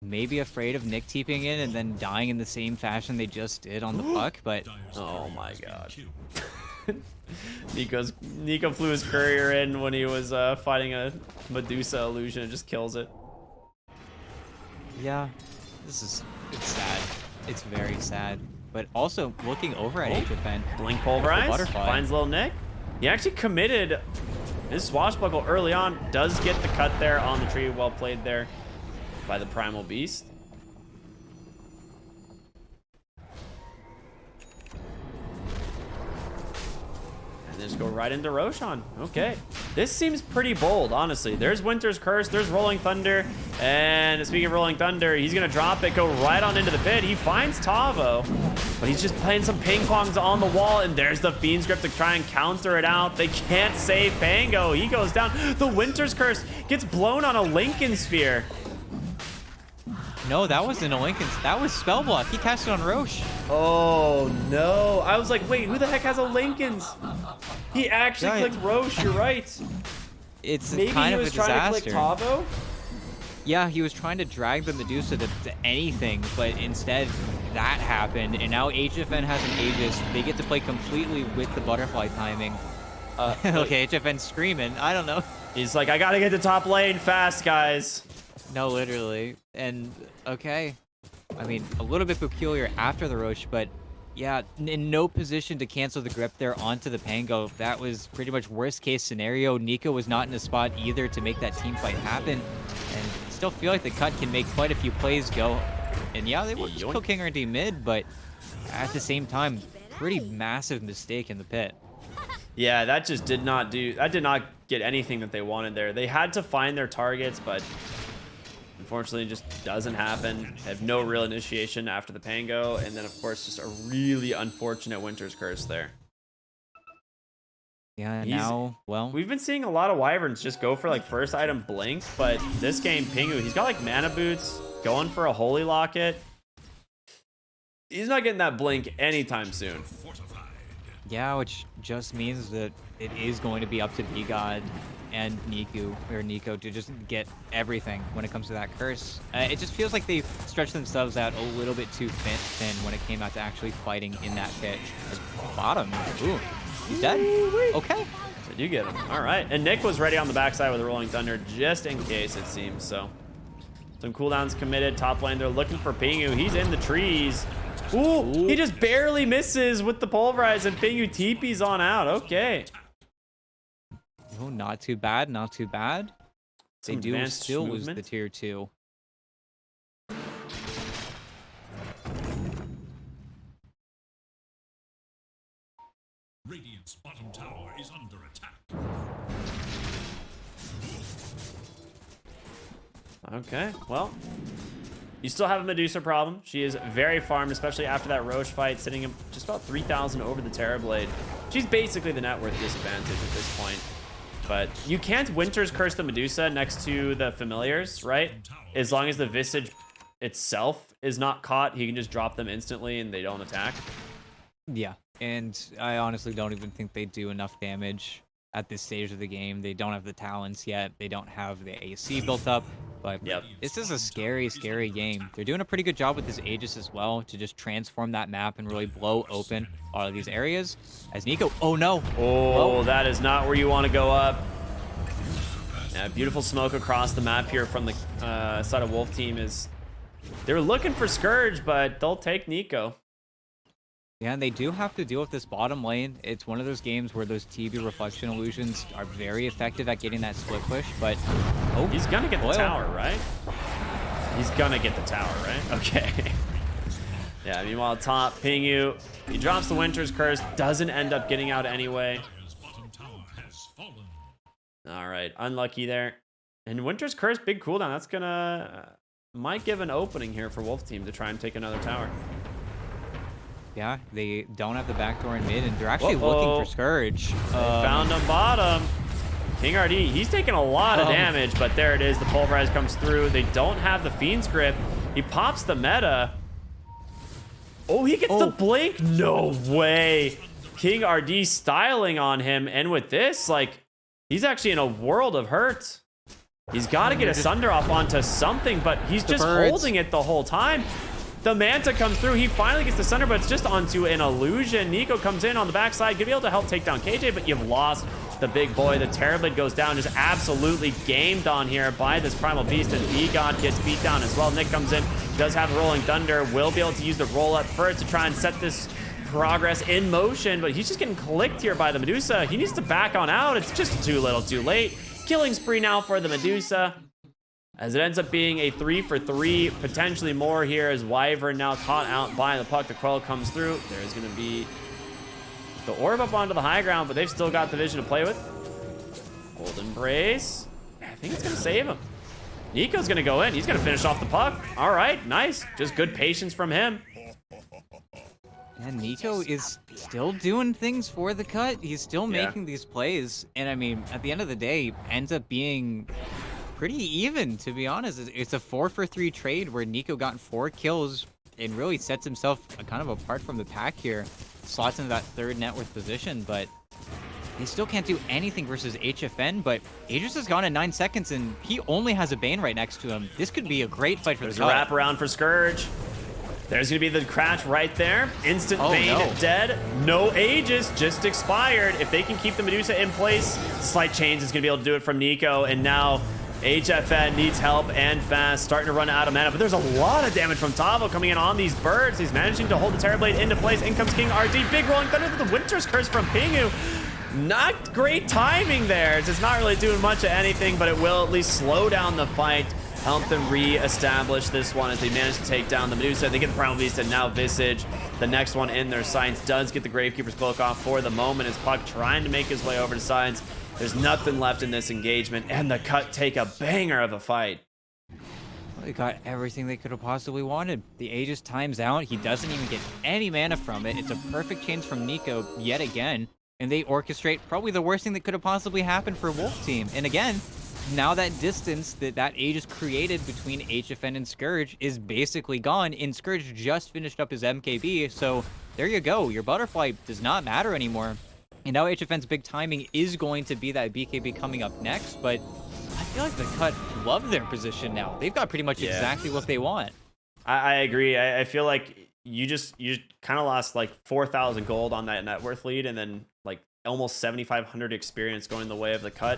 maybe afraid of Nick TPing in and then dying in the same fashion they just did on the puck, but Oh my god. Nico flew his courier in when he was fighting a Medusa illusion and just kills it. yeah, it's sad. It's very sad. But also, looking over at HFN, Blink the Pulverize butterfly. finds Little Nick. He actually committed his swashbuckle early on. Does get the cut there on the tree. Well played there by the Primal Beast. And just go right into Roshan. Okay. This seems pretty bold, honestly. There's Winter's Curse. There's Rolling Thunder. And speaking of Rolling Thunder, he's going to drop it, go right on into the pit. He finds Tavo, but he's just playing some ping pongs on the wall. And there's the Fiend Script to try and counter it out. They can't save Pango. He goes down. The Winter's Curse gets blown on a Lincoln Sphere. No, that wasn't a Lincoln. That was Spellblock. He cast it on Roche. Oh, no. I was like, wait, who the heck has a Lincoln's? He actually Yeah, clicked Roche. You're right. It's Maybe kind he of was a trying disaster. to click Tavo? Yeah, he was trying to drag the Medusa to anything, but instead that happened, and now HFN has an Aegis. They get to play completely with the butterfly timing. Okay, HFN screaming. I don't know. He's like, I gotta get to top lane fast, guys. No, literally. And okay, I mean, a little bit peculiar after the Roche, but yeah, in no position to cancel the grip there onto the Pango. That was pretty much worst case scenario. Nico was not in a spot either to make that team fight happen, and still feel like the cut can make quite a few plays go. And yeah, they will just kill King RD mid, but at the same time, pretty massive mistake in the pit. Yeah, that just did not get anything that they wanted there. They had to find their targets, but unfortunately it just doesn't happen. They have no real initiation after the Pango, and then of course just a really unfortunate Winter's Curse there. Yeah, now, well, We've been seeing a lot of Wyverns just go for like first item Blink, but this game, Pingu, he's got like Mana Boots, going for a Holy Locket. He's not getting that Blink anytime soon. yeah, which just means that it is going to be up to B-God and Nico to just get everything when it comes to that curse. It just feels like they stretched themselves out a little bit too thin when it came out to actually fighting in that pit. Bottom. Ooh, he's dead? Okay. So you get him. All right. And Nick was ready on the backside with a Rolling Thunder just in case, it seems. So some cooldowns committed. Top lane, they're looking for Pingu. He's in the trees. Ooh, he just barely misses with the Pulverize, and Pingu TP's on out. Okay. Oh, not too bad, not too bad. They Some do advanced still lose movement. the tier 2. Radiant's bottom tower is under attack. Okay, well, You still have a Medusa problem. She is very farmed, especially after that Roche fight, sitting him just about 3,000 over the Terrorblade. She's basically the net worth disadvantage at this point. But you can't Winter's Curse the Medusa next to the Familiars, right? As long as the Visage itself is not caught, he can just drop them instantly and they don't attack. Yeah, and I honestly don't even think they do enough damage at this stage of the game. They don't have the talents yet. They don't have the AC built up. But Yep. this is a scary, scary game. They're doing a pretty good job with this Aegis as well to just transform that map and really blow open all of these areas. As Nico, oh no. Oh, that is not where you want to go up. Yeah, beautiful smoke across the map here from the side of Wolf team is... They're looking for Scourge, but they'll take Nico. Yeah, and they do have to deal with this bottom lane. It's one of those games where those TB reflection illusions are very effective at getting that split push, but... Oh, he's gonna get the tower, right? He's gonna get the tower, right? Okay. Yeah, meanwhile, top, Pingu, he drops the Winter's Curse, doesn't end up getting out anyway. All right, unlucky there. And Winter's Curse, big cooldown. That's gonna... might give an opening here for Wolf team to try and take another tower. Yeah, they don't have the backdoor in mid, and they're actually looking for Scourge. They found him bottom. King RD, he's taking a lot of damage, but there it is. The Pulverize comes through. They don't have the Fiend's Grip. He pops the meta. Oh, he gets the blink? No way. King RD styling on him, and with this, like, he's actually in a world of hurt. He's got to get a Sunder off onto something, but he's just holding it the whole time. The Manta comes through. He finally gets the Sunder, but it's just onto an illusion. Nico comes in on the backside. Gonna be able to help take down KJ, but you've lost the big boy. The Terrorblade goes down, just absolutely gamed on here by this Primal Beast, and B-God gets beat down as well. Nick comes in, does have Rolling Thunder, will be able to use the roll-up first to try and set this progress in motion, but he's just getting clicked here by the Medusa. He needs to back on out. It's just too little too late. Killing spree now for the Medusa, as it ends up being a 3 for 3, potentially more here, as Wyvern now caught out by the puck. The Quell comes through. There's going to be the orb up onto the high ground, but they've still got the vision to play with. Golden Brace. I think it's going to save him. Nico's going to go in. He's going to finish off the puck. All right, nice. Just good patience from him. And Nico is still doing things for the cut. He's still making these plays. And I mean, at the end of the day, ends up being pretty even, to be honest. It's a 4 for 3 trade where Nico got 4 kills and really sets himself kind of apart from the pack here. Slots into that third net worth position, but he still can't do anything versus HFN. But Aegis has gone in 9 seconds, and he only has a Bane right next to him. This could be a great fight for the cut. There's a wraparound for Scourge. There's going to be the crash right there. Instant Bane dead. No Aegis, just expired. If they can keep the Medusa in place, Slight Chains is going to be able to do it from Nico. And now HFN needs help and fast. Starting to run out of mana. But there's a lot of damage from Tavo coming in on these birds. He's managing to hold the Terrorblade into place. In comes King RD. Big Rolling Thunder to the Winter's Curse from Pingu. Not great timing there. It's just not really doing much of anything, but it will at least slow down the fight. Help them re-establish this one as they manage to take down the Medusa. They get the Primal Beast and now Visage. The next one in their sights does get the Gravekeeper's Cloak off for the moment as Puck trying to make his way over to sides. There's nothing left in this engagement, and the cut take a banger of a fight. They got everything they could have possibly wanted. The Aegis times out. He doesn't even get any mana from it. It's a perfect chance from Nico yet again. And they orchestrate probably the worst thing that could have possibly happened for Wolf Team. And again, now that distance that Aegis created between HFN and Scourge is basically gone, and Scourge just finished up his MKB, so there you go. Your butterfly does not matter anymore. And now HFN's big timing is going to be that BKB coming up next, but I feel like the cut love their position now. They've got pretty much exactly what they want. I agree. I feel like you kind of lost like 4,000 gold on that net worth lead, and then like almost 7,500 experience going the way of the cut.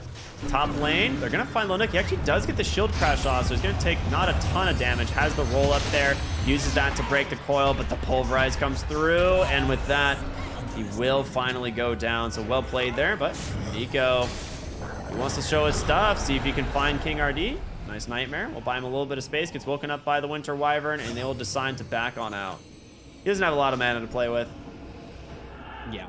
Top lane, they're going to find Lonik. He actually does get the shield crash off, so he's going to take not a ton of damage. Has the roll up there, uses that to break the coil, but the Pulverize comes through, and with that, he will finally go down. So well played there, but Nico, he wants to show his stuff, see if he can find King RD. Nice Nightmare. We'll buy him a little bit of space, gets woken up by the Winter Wyvern, and they will decide to back on out. He doesn't have a lot of mana to play with. Yeah.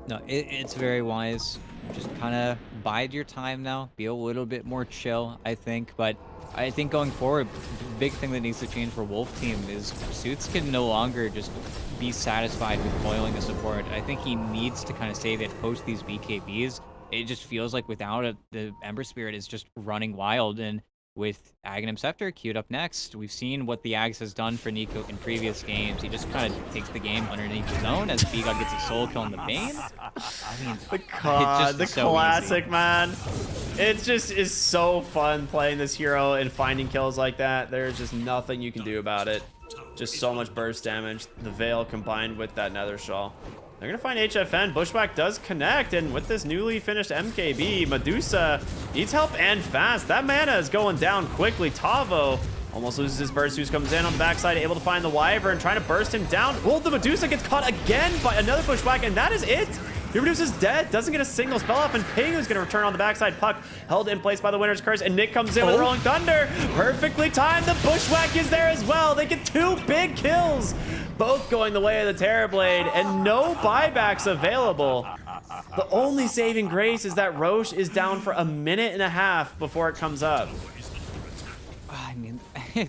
No, it's very wise. just kind of bide your time now, be a little bit more chill, I think. But I think going forward, the big thing that needs to change for Wolf Team is Suits can no longer just be satisfied with foiling a support. I think he needs to kind of say that post these BKBs, it just feels like without it, the Ember Spirit is just running wild. And with Aghanim Scepter queued up next, we've seen what the Ags has done for Nico in previous games. He just kind of takes the game underneath his own as B-God gets a soul kill on the Bane. I mean, The so classic, easy. man. It just is so fun playing this hero and finding kills like that. There's just nothing you can do about it. Just so much burst damage. The Veil combined with that Nether Shawl. They're going to find HFN. Bushwhack does connect, and with this newly finished MKB, Medusa needs help and fast. That mana is going down quickly. Tavo almost loses his burst. Zeus comes in on the backside, able to find the Wyvern, trying to burst him down. Well, the Medusa gets caught again by another Bushwhack, and that is it. Your Medusa's dead, doesn't get a single spell off, and Pingu's going to return on the backside. Puck held in place by the Winner's Curse, and Nick comes in with Rolling Thunder. Perfectly timed. The Bushwhack is there as well. They get 2 big kills, both going the way of the Terrorblade, and no buybacks available. The only saving grace is that Roche is down for a minute and a half before it comes up. I mean,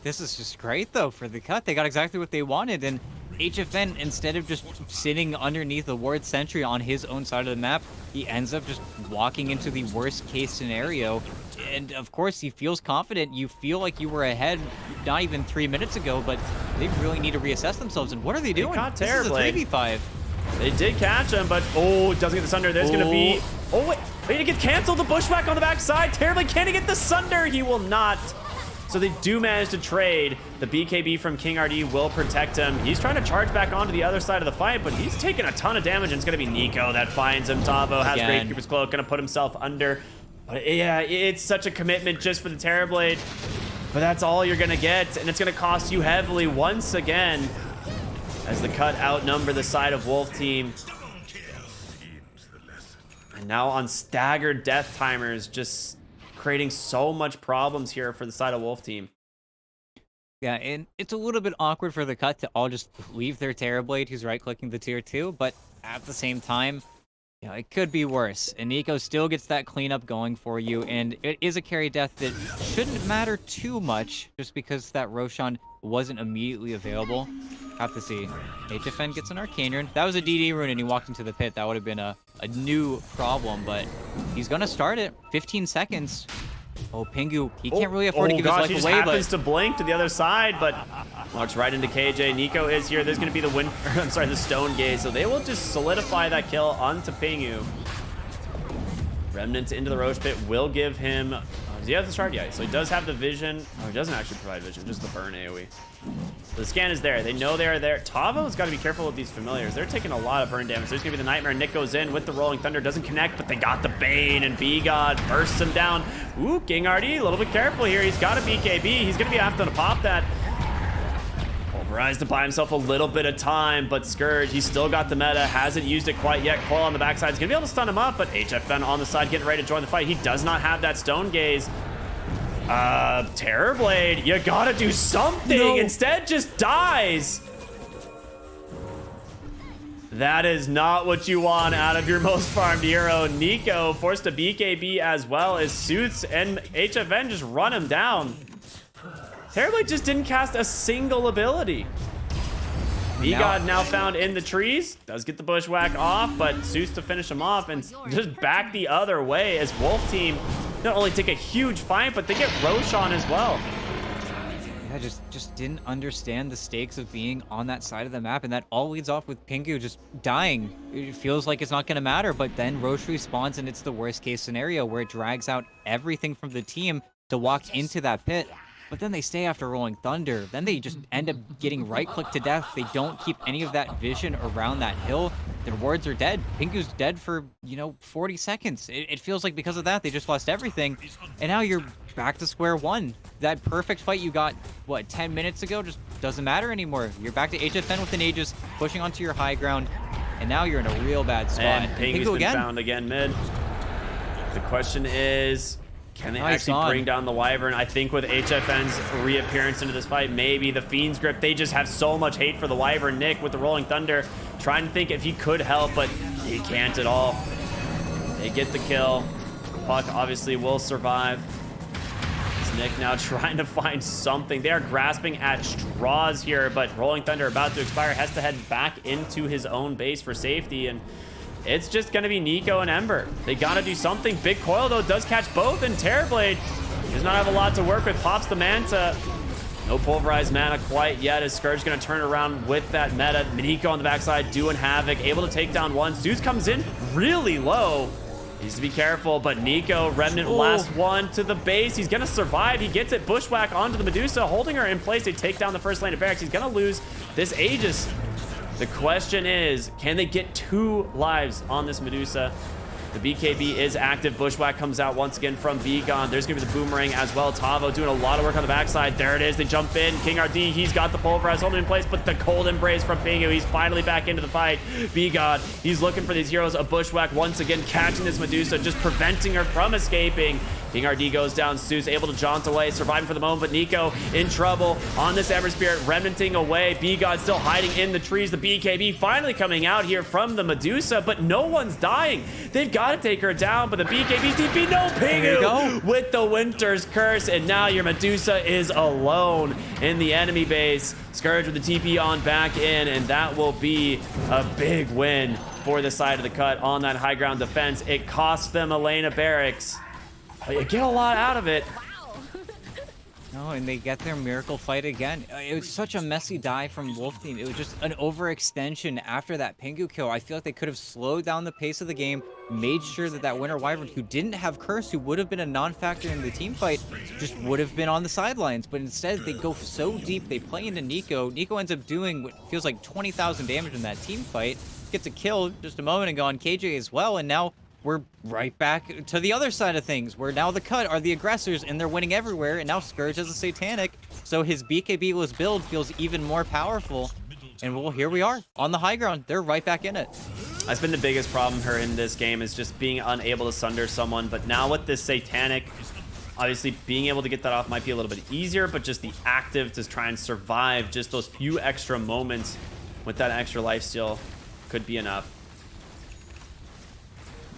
this is just great, though, for the cut. They got exactly what they wanted, and HFN, instead of just sitting underneath the ward sentry on his own side of the map, he ends up just walking into the worst case scenario. And of course, he feels confident. You feel like you were ahead not even 3 minutes ago, but they really need to reassess themselves. And what are they doing? caught This is a Terrorblade. 3v5. They did catch him, but doesn't get the Sunder. There's going to be... Oh, wait, it gets canceled. The Bushwhack on the backside. Terribly, can he get the Sunder? He will not. So they do manage to trade. The BKB from King RD will protect him. He's trying to charge back onto the other side of the fight, but he's taking a ton of damage, and it's going to be Nico that finds him. Tavo has Great Keeper's Cloak, going to put himself under. But yeah, it's such a commitment just for the Terrorblade. But that's all you're going to get, and it's going to cost you heavily once again as the cut outnumber the side of Wolf Team. And now on staggered death timers, just creating so much problems here for the side of Wolf Team. Yeah, and it's a little bit awkward for the cut to all just leave their Terrorblade who's right-clicking the tier 2, but at the same time, you know, it could be worse. And Nico still gets that cleanup going for you, and it is a carry death that shouldn't matter too much just because that Roshan wasn't immediately available. Have to see. HFN gets an Arcane Rune. That was a DD rune, and he walked into the pit. That would have been a new problem, but he's going to start it. 15 seconds. Oh, Pingu, he can't really afford to give his life he just away, happens but to blink to the other side, but walks right into KJ. Nico is here. There's going to be the Stone Gaze, so they will just solidify that kill onto Pingu. Remnant into the Roche pit will give him... does he have the shard? Yeah, so he does have the vision. Oh, he doesn't actually provide vision, just the burn AoE. So the scan is there. They know they are there. Tavo's got to be careful with these familiars. They're taking a lot of burn damage. There's going to be the Nightmare. Nick goes in with the Rolling Thunder. Doesn't connect, but they got the Bane, and B-God bursts him down. Ooh, King RD, a little bit careful here. He's got a BKB. He's going to be after to pop that. Rise to buy himself a little bit of time, but Scourge, he's still got the meta, hasn't used it quite yet. Coil on the backside is going to be able to stun him up, but HFN on the side getting ready to join the fight. He does not have that Stone Gaze. Terrorblade, you gotta do something. No. Instead, just dies. That is not what you want out of your most farmed hero. Nico forced a BKB as well as Suits, and HFN just run him down. Terrorblade just didn't cast a single ability. B-God now found in the trees. Does get the Bushwhack off, but Zeus to finish him off and just back the other way as Wolf Team not only take a huge fight, but they get Roshan as well. I just didn't understand the stakes of being on that side of the map, and that all leads off with Pingu just dying. It feels like it's not going to matter, but then Roche respawns, and it's the worst case scenario where it drags out everything from the team to walk into that pit. But then they stay after Rolling Thunder. Then they just end up getting right-clicked to death. They don't keep any of that vision around that hill. Their wards are dead. Pingu's dead for, 40 seconds. It feels like because of that, they just lost everything. And now you're back to square one. That perfect fight you got, 10 minutes ago just doesn't matter anymore. You're back to HFN with an Aegis, pushing onto your high ground. And now you're in a real bad spot. And Pingu's been again. found again mid. The question is... can they actually bring down the Wyvern? I think with HFN's reappearance into this fight, maybe the Fiend's Grip, they just have so much hate for the Wyvern. Nick with the Rolling Thunder, trying to think if he could help, but he can't at all. They get the kill. Puck obviously will survive. It's Nick now trying to find something. They are grasping at straws here, but Rolling Thunder about to expire, has to head back into his own base for safety, and it's just going to be Nico and Ember. They got to do something. Big Coil, though, does catch both, and Terrorblade does not have a lot to work with. Pops the Manta. No pulverized mana quite yet, as Scourge going to turn around with that meta. Nico on the backside doing havoc, able to take down one. Zeus comes in really low. Needs to be careful, but Nico, Remnant, last one to the base. He's going to survive. He gets it, bushwhack onto the Medusa, holding her in place. They take down the first lane of barracks. He's going to lose this Aegis. The question is, can they get 2 lives on this Medusa? The BKB is active. Bushwhack comes out once again from Vigon. There's going to be the Boomerang as well. Tavo doing a lot of work on the backside. There it is. They jump in. King RD, he's got the Pulverize holding in place, but the Cold Embrace from Pingu. He's finally back into the fight. Vigon, he's looking for these heroes. A Bushwhack once again catching this Medusa, just preventing her from escaping. King RD goes down. Zeus able to jaunt away, surviving for the moment, but Nico in trouble on this Ember Spirit, remnanting away. B-God still hiding in the trees. The BKB finally coming out here from the Medusa, but no one's dying. They've got to take her down, but the BKB's TP, no Pingu with the Winter's Curse, and now your Medusa is alone in the enemy base. Scourge with the TP on back in, and that will be a big win for the side of the cut on that high ground defense. It cost them Elena Barracks. But you get a lot out of it. No, and they get their miracle fight again. It was such a messy dive from Wolf Team. It was just an overextension after that Pingu kill. I feel like they could have slowed down the pace of the game, made sure that that Winter Wyvern, who didn't have Curse, who would have been a non-factor in the team fight, just would have been on the sidelines. But instead, they go so deep. They play into Nico. Nico ends up doing what feels like 20,000 damage in that team fight. Gets a kill just a moment ago on KJ as well, and now we're right back to the other side of things, where now the cut are the aggressors and they're winning everywhere, and now Scourge has a Satanic, so his BKB-less build feels even more powerful. And well, here we are on the high ground. They're right back in it. That's been the biggest problem here in this game, is just being unable to sunder someone. But now with this Satanic, obviously being able to get that off might be a little bit easier, but just the active to try and survive just those few extra moments with that extra lifesteal could be enough.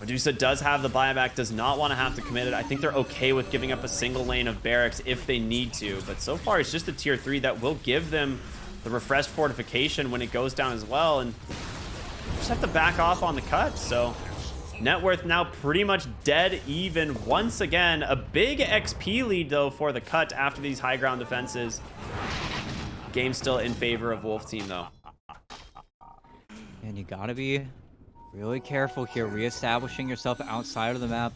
Medusa does have the buyback, does not want to have to commit it. I think they're okay with giving up a single lane of barracks if they need to. But so far, it's just a tier 3 that will give them the refreshed fortification when it goes down as well. And just have to back off on the cut. So net worth now pretty much dead even once again. A big XP lead, though, for the cut after these high ground defenses. Game still in favor of Wolf Team, though. And you gotta be really careful here, reestablishing yourself outside of the map.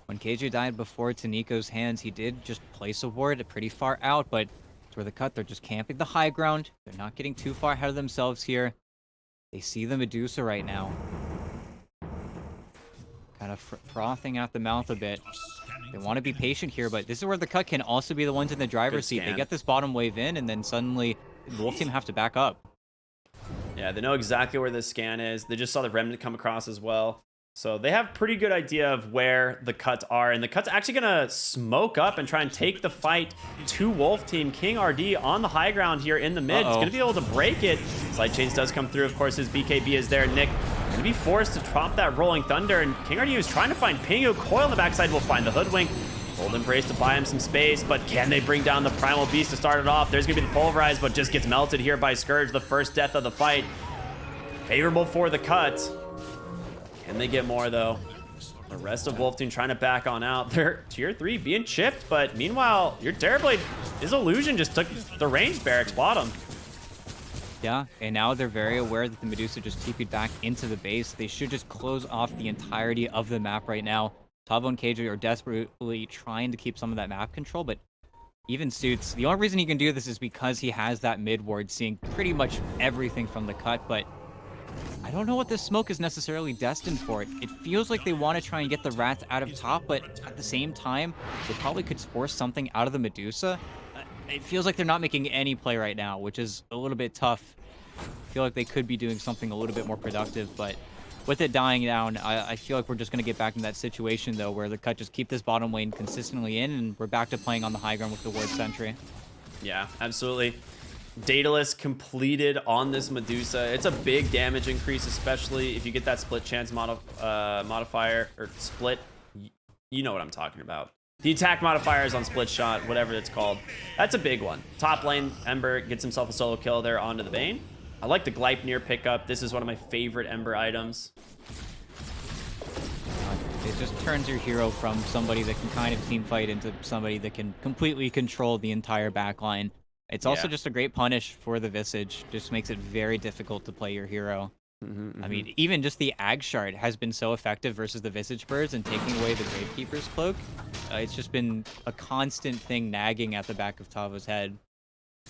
When KJ died before to Nico's hands, he did just place a ward pretty far out, but it's where the cut, they're just camping the high ground. They're not getting too far ahead of themselves here. They see the Medusa right now. Kind of frothing at the mouth a bit. They want to be patient here, but this is where the cut can also be the ones in the driver's seat. They get this bottom wave in, and then suddenly the Wolf Team have to back up. Yeah, they know exactly where this scan is. They just saw the Remnant come across as well. So they have pretty good idea of where the cuts are. And the cut's actually going to smoke up and try and take the fight to Wolf Team. King RD on the high ground here in the mid. It's going to be able to break it. Slight Chains does come through. Of course, his BKB is there. Nick going to be forced to drop that Rolling Thunder. And King RD is trying to find Pingu. Coil on the backside will find the Hoodwink. Golden Embrace to buy him some space, but can they bring down the Primal Beast to start it off? There's going to be the Pulverize, but just gets melted here by Scourge, the first death of the fight. Favorable for the cut. Can they get more, though? The rest of Wolf Team trying to back on out. They're tier 3 being chipped, but meanwhile, your Terrorblade, his illusion just took the range barracks bottom. Yeah, and now they're very aware that the Medusa just TP'd back into the base. They should just close off the entirety of the map right now. Tavo and KJ are desperately trying to keep some of that map control, but even Suits, the only reason he can do this is because he has that mid ward, seeing pretty much everything from the cut, but I don't know what this smoke is necessarily destined for. It feels like they want to try and get the rats out of top, but at the same time, they probably could force something out of the Medusa. It feels like they're not making any play right now, which is a little bit tough. I feel like they could be doing something a little bit more productive, but with it dying down, I feel like we're just going to get back in that situation, though, where the cut just keep this bottom lane consistently in, and we're back to playing on the high ground with the ward sentry. Yeah, absolutely. Daedalus completed on this Medusa. It's a big damage increase, especially if you get that split chance modifier or split. You know what I'm talking about. The attack modifiers on split shot, whatever it's called. That's a big one. Top lane, Ember gets himself a solo kill there onto the Bane. I like the Gleipnir pickup. This is one of my favorite Ember items. It just turns your hero from somebody that can kind of team fight into somebody that can completely control the entire backline. It's also just a great punish for the Visage. Just makes it very difficult to play your hero. I mean, even just the Ag Shard has been so effective versus the Visage Birds and taking away the Gravekeeper's Cloak. It's just been a constant thing nagging at the back of Tavo's head.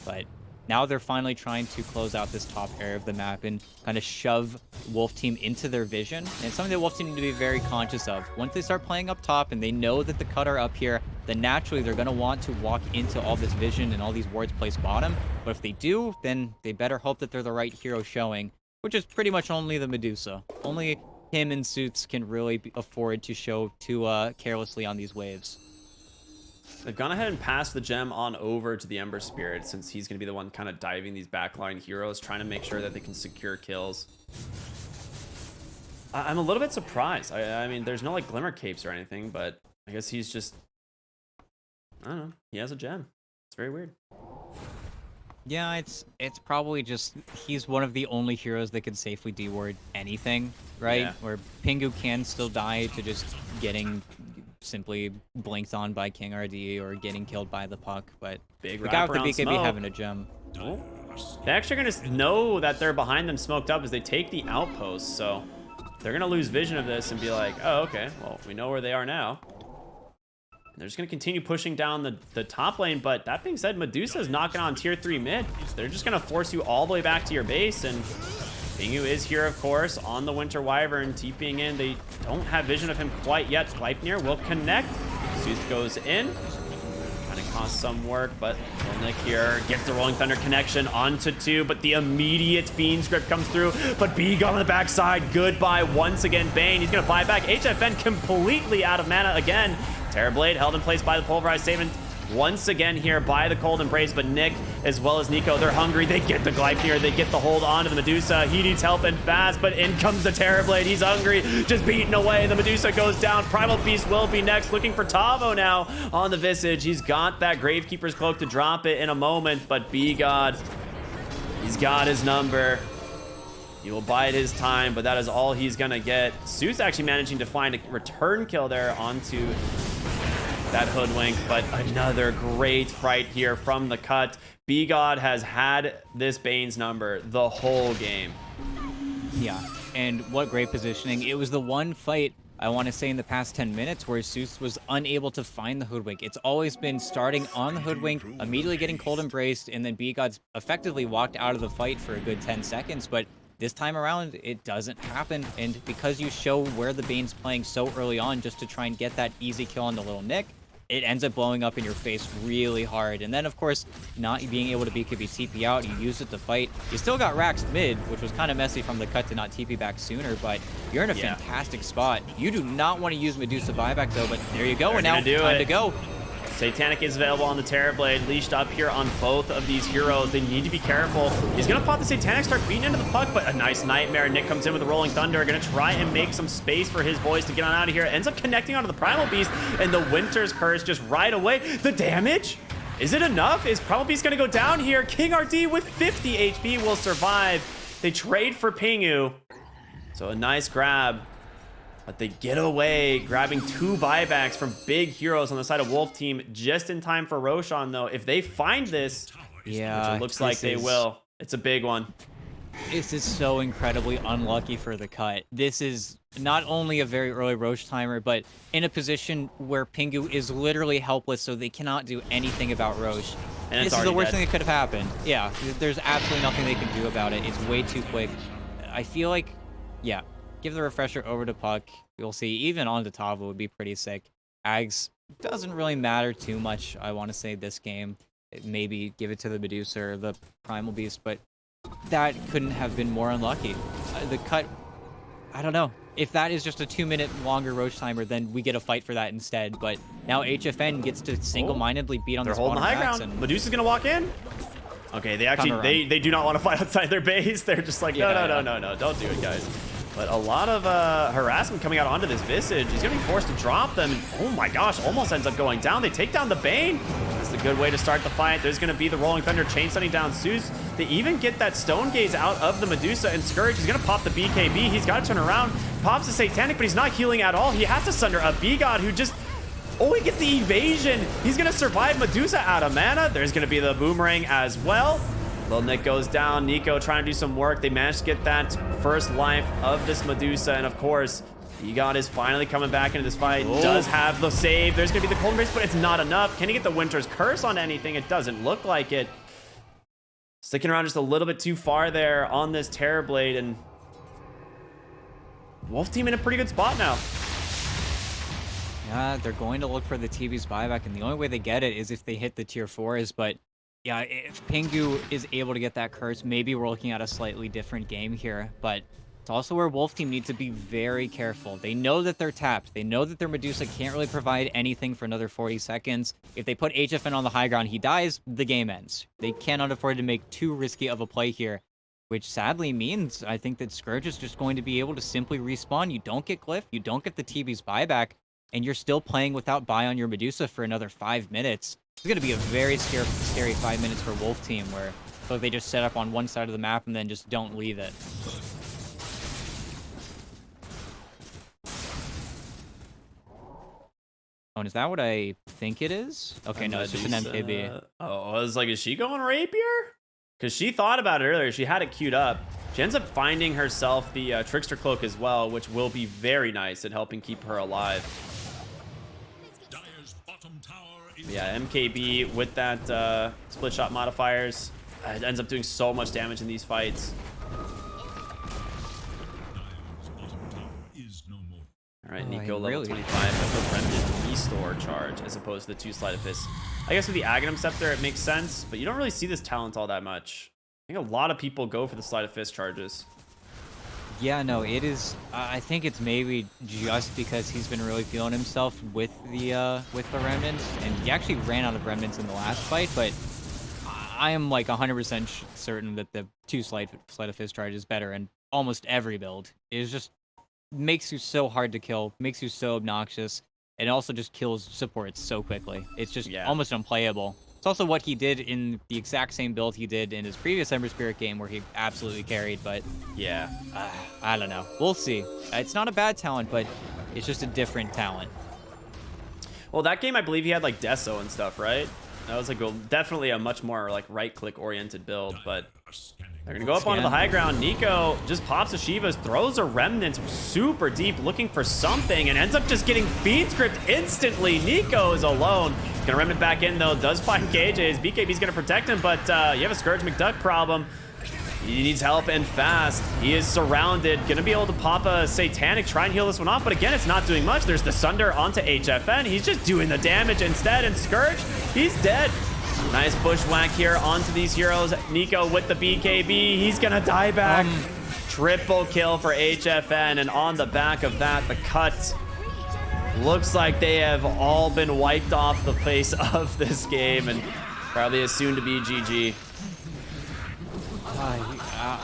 But now they're finally trying to close out this top area of the map and kind of shove Wolf Team into their vision. And it's something that Wolf Team need to be very conscious of. Once they start playing up top and they know that the cut are up here, then naturally they're going to want to walk into all this vision and all these wards placed bottom. But if they do, then they better hope that they're the right hero showing, which is pretty much only the Medusa. Only him and Suits can really afford to show too carelessly on these waves. They've gone ahead and passed the gem on over to the Ember Spirit, since he's going to be the one kind of diving these backline heroes, trying to make sure that they can secure kills. I'm a little bit surprised. I mean, there's no like glimmer capes or anything, but I guess he's just, I don't know, he has a gem. It's very weird. Yeah, it's probably just he's one of the only heroes that can safely D-ward anything, right? Yeah. Where Pingu can still die to just getting simply blinked on by King RD or getting killed by the puck, but Big the guy with the wraparound BKB smoke. having a gem. Oh. They're actually going to know that they're behind them smoked up as they take the outpost, so they're going to lose vision of this and be like, oh, okay, well, we know where they are now. They're just going to continue pushing down the top lane, but that being said, Medusa's knocking on tier 3 mid. They're just going to force you all the way back to your base, and Pingu is here, of course, on the Winter Wyvern, TPing in. They don't have vision of him quite yet. Gleipnir will connect. Zeus goes in. Trying to cost some work, but Nick here gets the Rolling Thunder connection onto 2, but the immediate Fiend's Grip comes through, but Big on the backside. Goodbye once again, Bane. He's going to buy back. HFN completely out of mana again. Terrorblade held in place by the Pulverized Saban once again here by the Cold Embrace, but Nick as well as Nico, they're hungry. They get the Gleipnir, they get the hold onto the Medusa. He needs help and fast, but in comes the Terrorblade. He's hungry, just beaten away. The Medusa goes down. Primal Beast will be next, looking for Tavo now on the Visage. He's got that Gravekeeper's Cloak to drop it in a moment, but B-God, he's got his number. He will bide his time, but that is all he's gonna get. Suits actually managing to find a return kill there onto that Hoodwink, but another great fight here from the cut. B-God has had this Bane's number the whole game. Yeah, and what great positioning. It was the one fight, I want to say, in the past 10 minutes where Zeus was unable to find the Hoodwink. It's always been starting on the Hoodwink, immediately getting Cold Embraced, and then B-God's effectively walked out of the fight for a good 10 seconds, but this time around, it doesn't happen, and because you show where the Bane's playing so early on just to try and get that easy kill on the Little Nick, it ends up blowing up in your face really hard. And then, of course, not being able to BKB TP out, you use it to fight. You still got Rax mid, which was kind of messy from the cut to not TP back sooner, but you're in a fantastic spot. You do not want to use Medusa buyback, though, but there you go, and now time to go. Satanic is available on the Terrorblade, leashed up here on both of these heroes. They need to be careful. He's going to pop the Satanic, start beating into the puck, but a nice Nightmare. Nick comes in with the Rolling Thunder, going to try and make some space for his boys to get on out of here. Ends up connecting onto the Primal Beast, and the Winter's Curse just right away. The damage? Is it enough? Is Primal Beast going to go down here? King RD with 50 HP will survive. They trade for Pingu. So a nice grab. But they get away, grabbing 2 buybacks from big heroes on the side of Wolf Team just in time for Roshan, though. If they find this, which it looks like they will, it's a big one. This is so incredibly unlucky for the cut. This is not only a very early Roche timer, but in a position where Pingu is literally helpless, so they cannot do anything about Roche. And this is the worst thing that could have happened. Yeah, there's absolutely nothing they can do about it. It's way too quick. I feel like, yeah. Give the refresher over to Puck. You'll see even on to Tavo would be pretty sick. Ags doesn't really matter too much, I want to say, this game. Maybe give it to the Medusa or the Primal Beast, but that couldn't have been more unlucky. The cut, I don't know. If that is just a 2-minute longer Roach timer, then we get a fight for that instead. But now HFN gets to single-mindedly beat on the holding the high ground. and Medusa's going to walk in. Okay, they actually Counter run. they do not want to fight outside their base. They're just like, no, Yeah, no, no, yeah. no, no, don't do it, guys. But a lot of harassment coming out onto this Visage. He's gonna be forced to drop them. Oh my gosh, almost ends up going down. They take down the Bane. That's a good way to start the fight. There's gonna be the Rolling Thunder chain stunning down Zeus. They even get that Stone Gaze out of the Medusa, and Scourge is gonna pop the BKB. He's gotta turn around, pops the Satanic, but he's not healing at all. He has to sunder a B-God who just, oh, he gets the evasion. He's gonna survive Medusa out of mana. There's gonna be the Boomerang as well. Little Nick goes down. Nico trying to do some work. They managed to get that first life of this Medusa. And of course, B-God is finally coming back into this fight. Oh. Does have the save. There's going to be the Cold Embrace, but it's not enough. Can he get the Winter's Curse on anything? It doesn't look like it. Sticking around just a little bit too far there on this Terrorblade. And Wolf team in a pretty good spot now. Yeah, they're going to look for the TV's buyback, and the only way they get it is if they hit the tier 4s, but yeah, if Pingu is able to get that curse, maybe we're looking at a slightly different game here, but it's also where Wolf Team needs to be very careful. They know that they're tapped. They know that their Medusa can't really provide anything for another 40 seconds. If they put HFN on the high ground, he dies, the game ends. They cannot afford to make too risky of a play here, which sadly means I think that Scourge is just going to be able to simply respawn. You don't get Glyph, you don't get the TV's buyback, and you're still playing without buy on your Medusa for another 5 minutes. It's going to be a very scary 5 minutes for Wolf Team, where so they just set up on one side of the map and then just don't leave it. Oh, and is that what I think it is? Okay, no, it's just an MKB. Oh, I was like, is she going Rapier? Because she thought about it earlier. She had it queued up. She ends up finding herself the Trickster Cloak as well, which will be very nice at helping keep her alive. Dire's bottom tower is Yeah, MKB with that split shot modifiers. It ends up doing so much damage in these fights. Dire's bottom tower is no more. All right, Oh, Nico level really? 25 with the Remnant Restore charge as opposed to the 2 Sleight of Fist. I guess with the Aghanim Scepter, it makes sense, but you don't really see this talent all that much. I think a lot of people go for the Sleight of Fist charges. Yeah, no, it is. I think it's maybe just because he's been really feeling himself with the remnants, and he actually ran out of remnants in the last fight. But I am like 100% certain that the 2 sleight of fist charge is better in almost every build. It just makes you so hard to kill, makes you so obnoxious, and also just kills supports so quickly. It's just almost unplayable. It's also what he did in the exact same build he did in his previous Ember Spirit game where he absolutely carried, but yeah, I don't know. We'll see. It's not a bad talent, but it's just a different talent. Well, that game, I believe he had like Deso and stuff, right? That was like definitely a much more like right-click oriented build, but they're gonna go up onto the high ground. Nico just pops a Shivas, throws a Remnant super deep, looking for something, and ends up just getting Fiend Script instantly. Nico is alone. Gonna Remnant back in though, does find KJ's. BKB's gonna protect him, but you have a Scourge McDuck problem. He needs help and fast. He is surrounded. Gonna be able to pop a Satanic, try and heal this one off, but again, it's not doing much. There's the Sunder onto HFN. He's just doing the damage instead, and Scourge, he's dead. Nice bushwhack here onto these heroes. Nico with the BKB. He's gonna die back. Triple kill for HFN, and on the back of that, the cut. Looks like they have all been wiped off the face of this game, and probably as soon to be GG.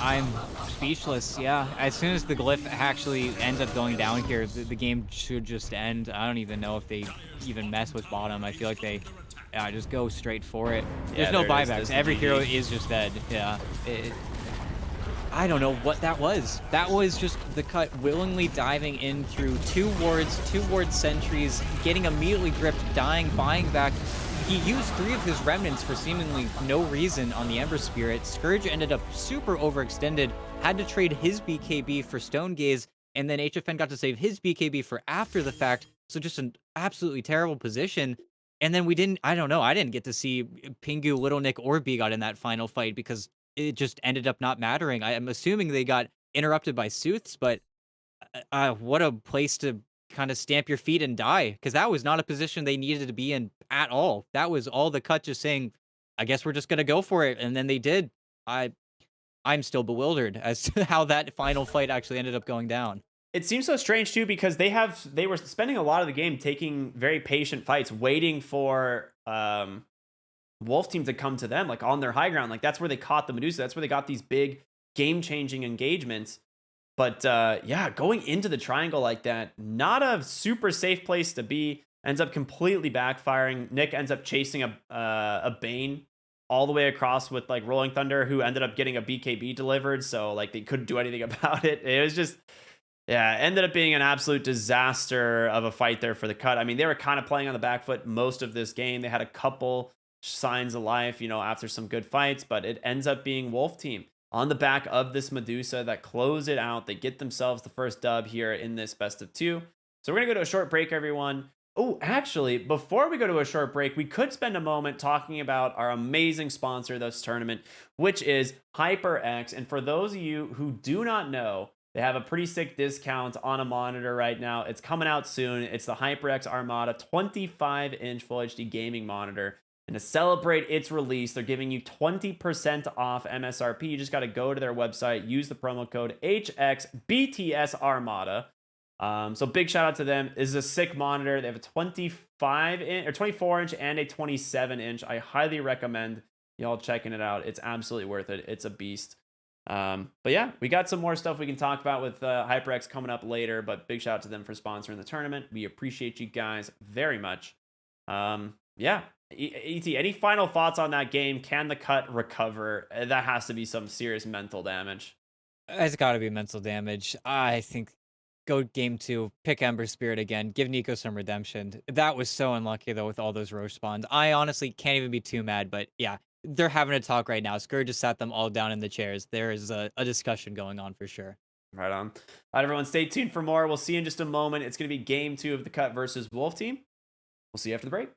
I'm speechless, yeah. As soon as the glyph actually ends up going down here, the game should just end. I don't even know if they even mess with bottom. I feel like they just go straight for it. There's no buybacks. Every hero is just dead. Yeah. I don't know what that was. That was just the cut willingly diving in through two ward sentries, getting immediately gripped, dying, buying back. He used 3 of his remnants for seemingly no reason on the Ember Spirit. Scourge ended up super overextended, had to trade his BKB for Stone Gaze, and then HFN got to save his BKB for after the fact. So just an absolutely terrible position. And then I didn't get to see Pingu, Little Nick, or B-God in that final fight because it just ended up not mattering. I'm assuming they got interrupted by Sooths, but what a place to kind of stamp your feet and die, because that was not a position they needed to be in at all. That was all the cut just saying, I guess we're just going to go for it. And then they did. I'm still bewildered as to how that final fight actually ended up going down. It seems so strange too because they were spending a lot of the game taking very patient fights, waiting for Wolf Team to come to them, like on their high ground. Like that's where they caught the Medusa. That's where they got these big game changing engagements. But yeah, going into the triangle like that, not a super safe place to be. Ends up completely backfiring. Nick ends up chasing a Bane all the way across with like Rolling Thunder, who ended up getting a BKB delivered. So like they couldn't do anything about it. It was just yeah, it ended up being an absolute disaster of a fight there for the cut. I mean, they were kind of playing on the back foot most of this game. They had a couple signs of life, after some good fights, but it ends up being Wolf Team on the back of this Medusa that close it out. They get themselves the first dub here in this best of two. So we're going to go to a short break, everyone. Oh, actually, before we go to a short break, we could spend a moment talking about our amazing sponsor of this tournament, which is HyperX. And for those of you who do not know, they have a pretty sick discount on a monitor right now. It's coming out soon. It's the HyperX Armada 25-inch Full HD gaming monitor. And to celebrate its release, they're giving you 20% off MSRP. You just got to go to their website, use the promo code HXBTS Armada. So big shout out to them. This is a sick monitor. They have a 25-inch or 24-inch and a 27-inch. I highly recommend y'all checking it out. It's absolutely worth it. It's a beast. But yeah, we got some more stuff we can talk about with HyperX coming up later, but big shout out to them for sponsoring the tournament. We appreciate you guys very much. Yeah, ET, any final thoughts on that game? Can the cut recover? That has to be some serious mental damage. It's got to be mental damage. I think go game two, pick Ember Spirit again, give Nico some redemption. That was so unlucky though with all those roach spawns. I honestly can't even be too mad, but yeah, they're having a talk right now. Scourge just sat them all down in the chairs. There is a discussion going on for sure. Right on. All right, everyone, stay tuned for more. We'll see you in just a moment. It's going to be game two of the cut versus Wolf Team. We'll see you after the break.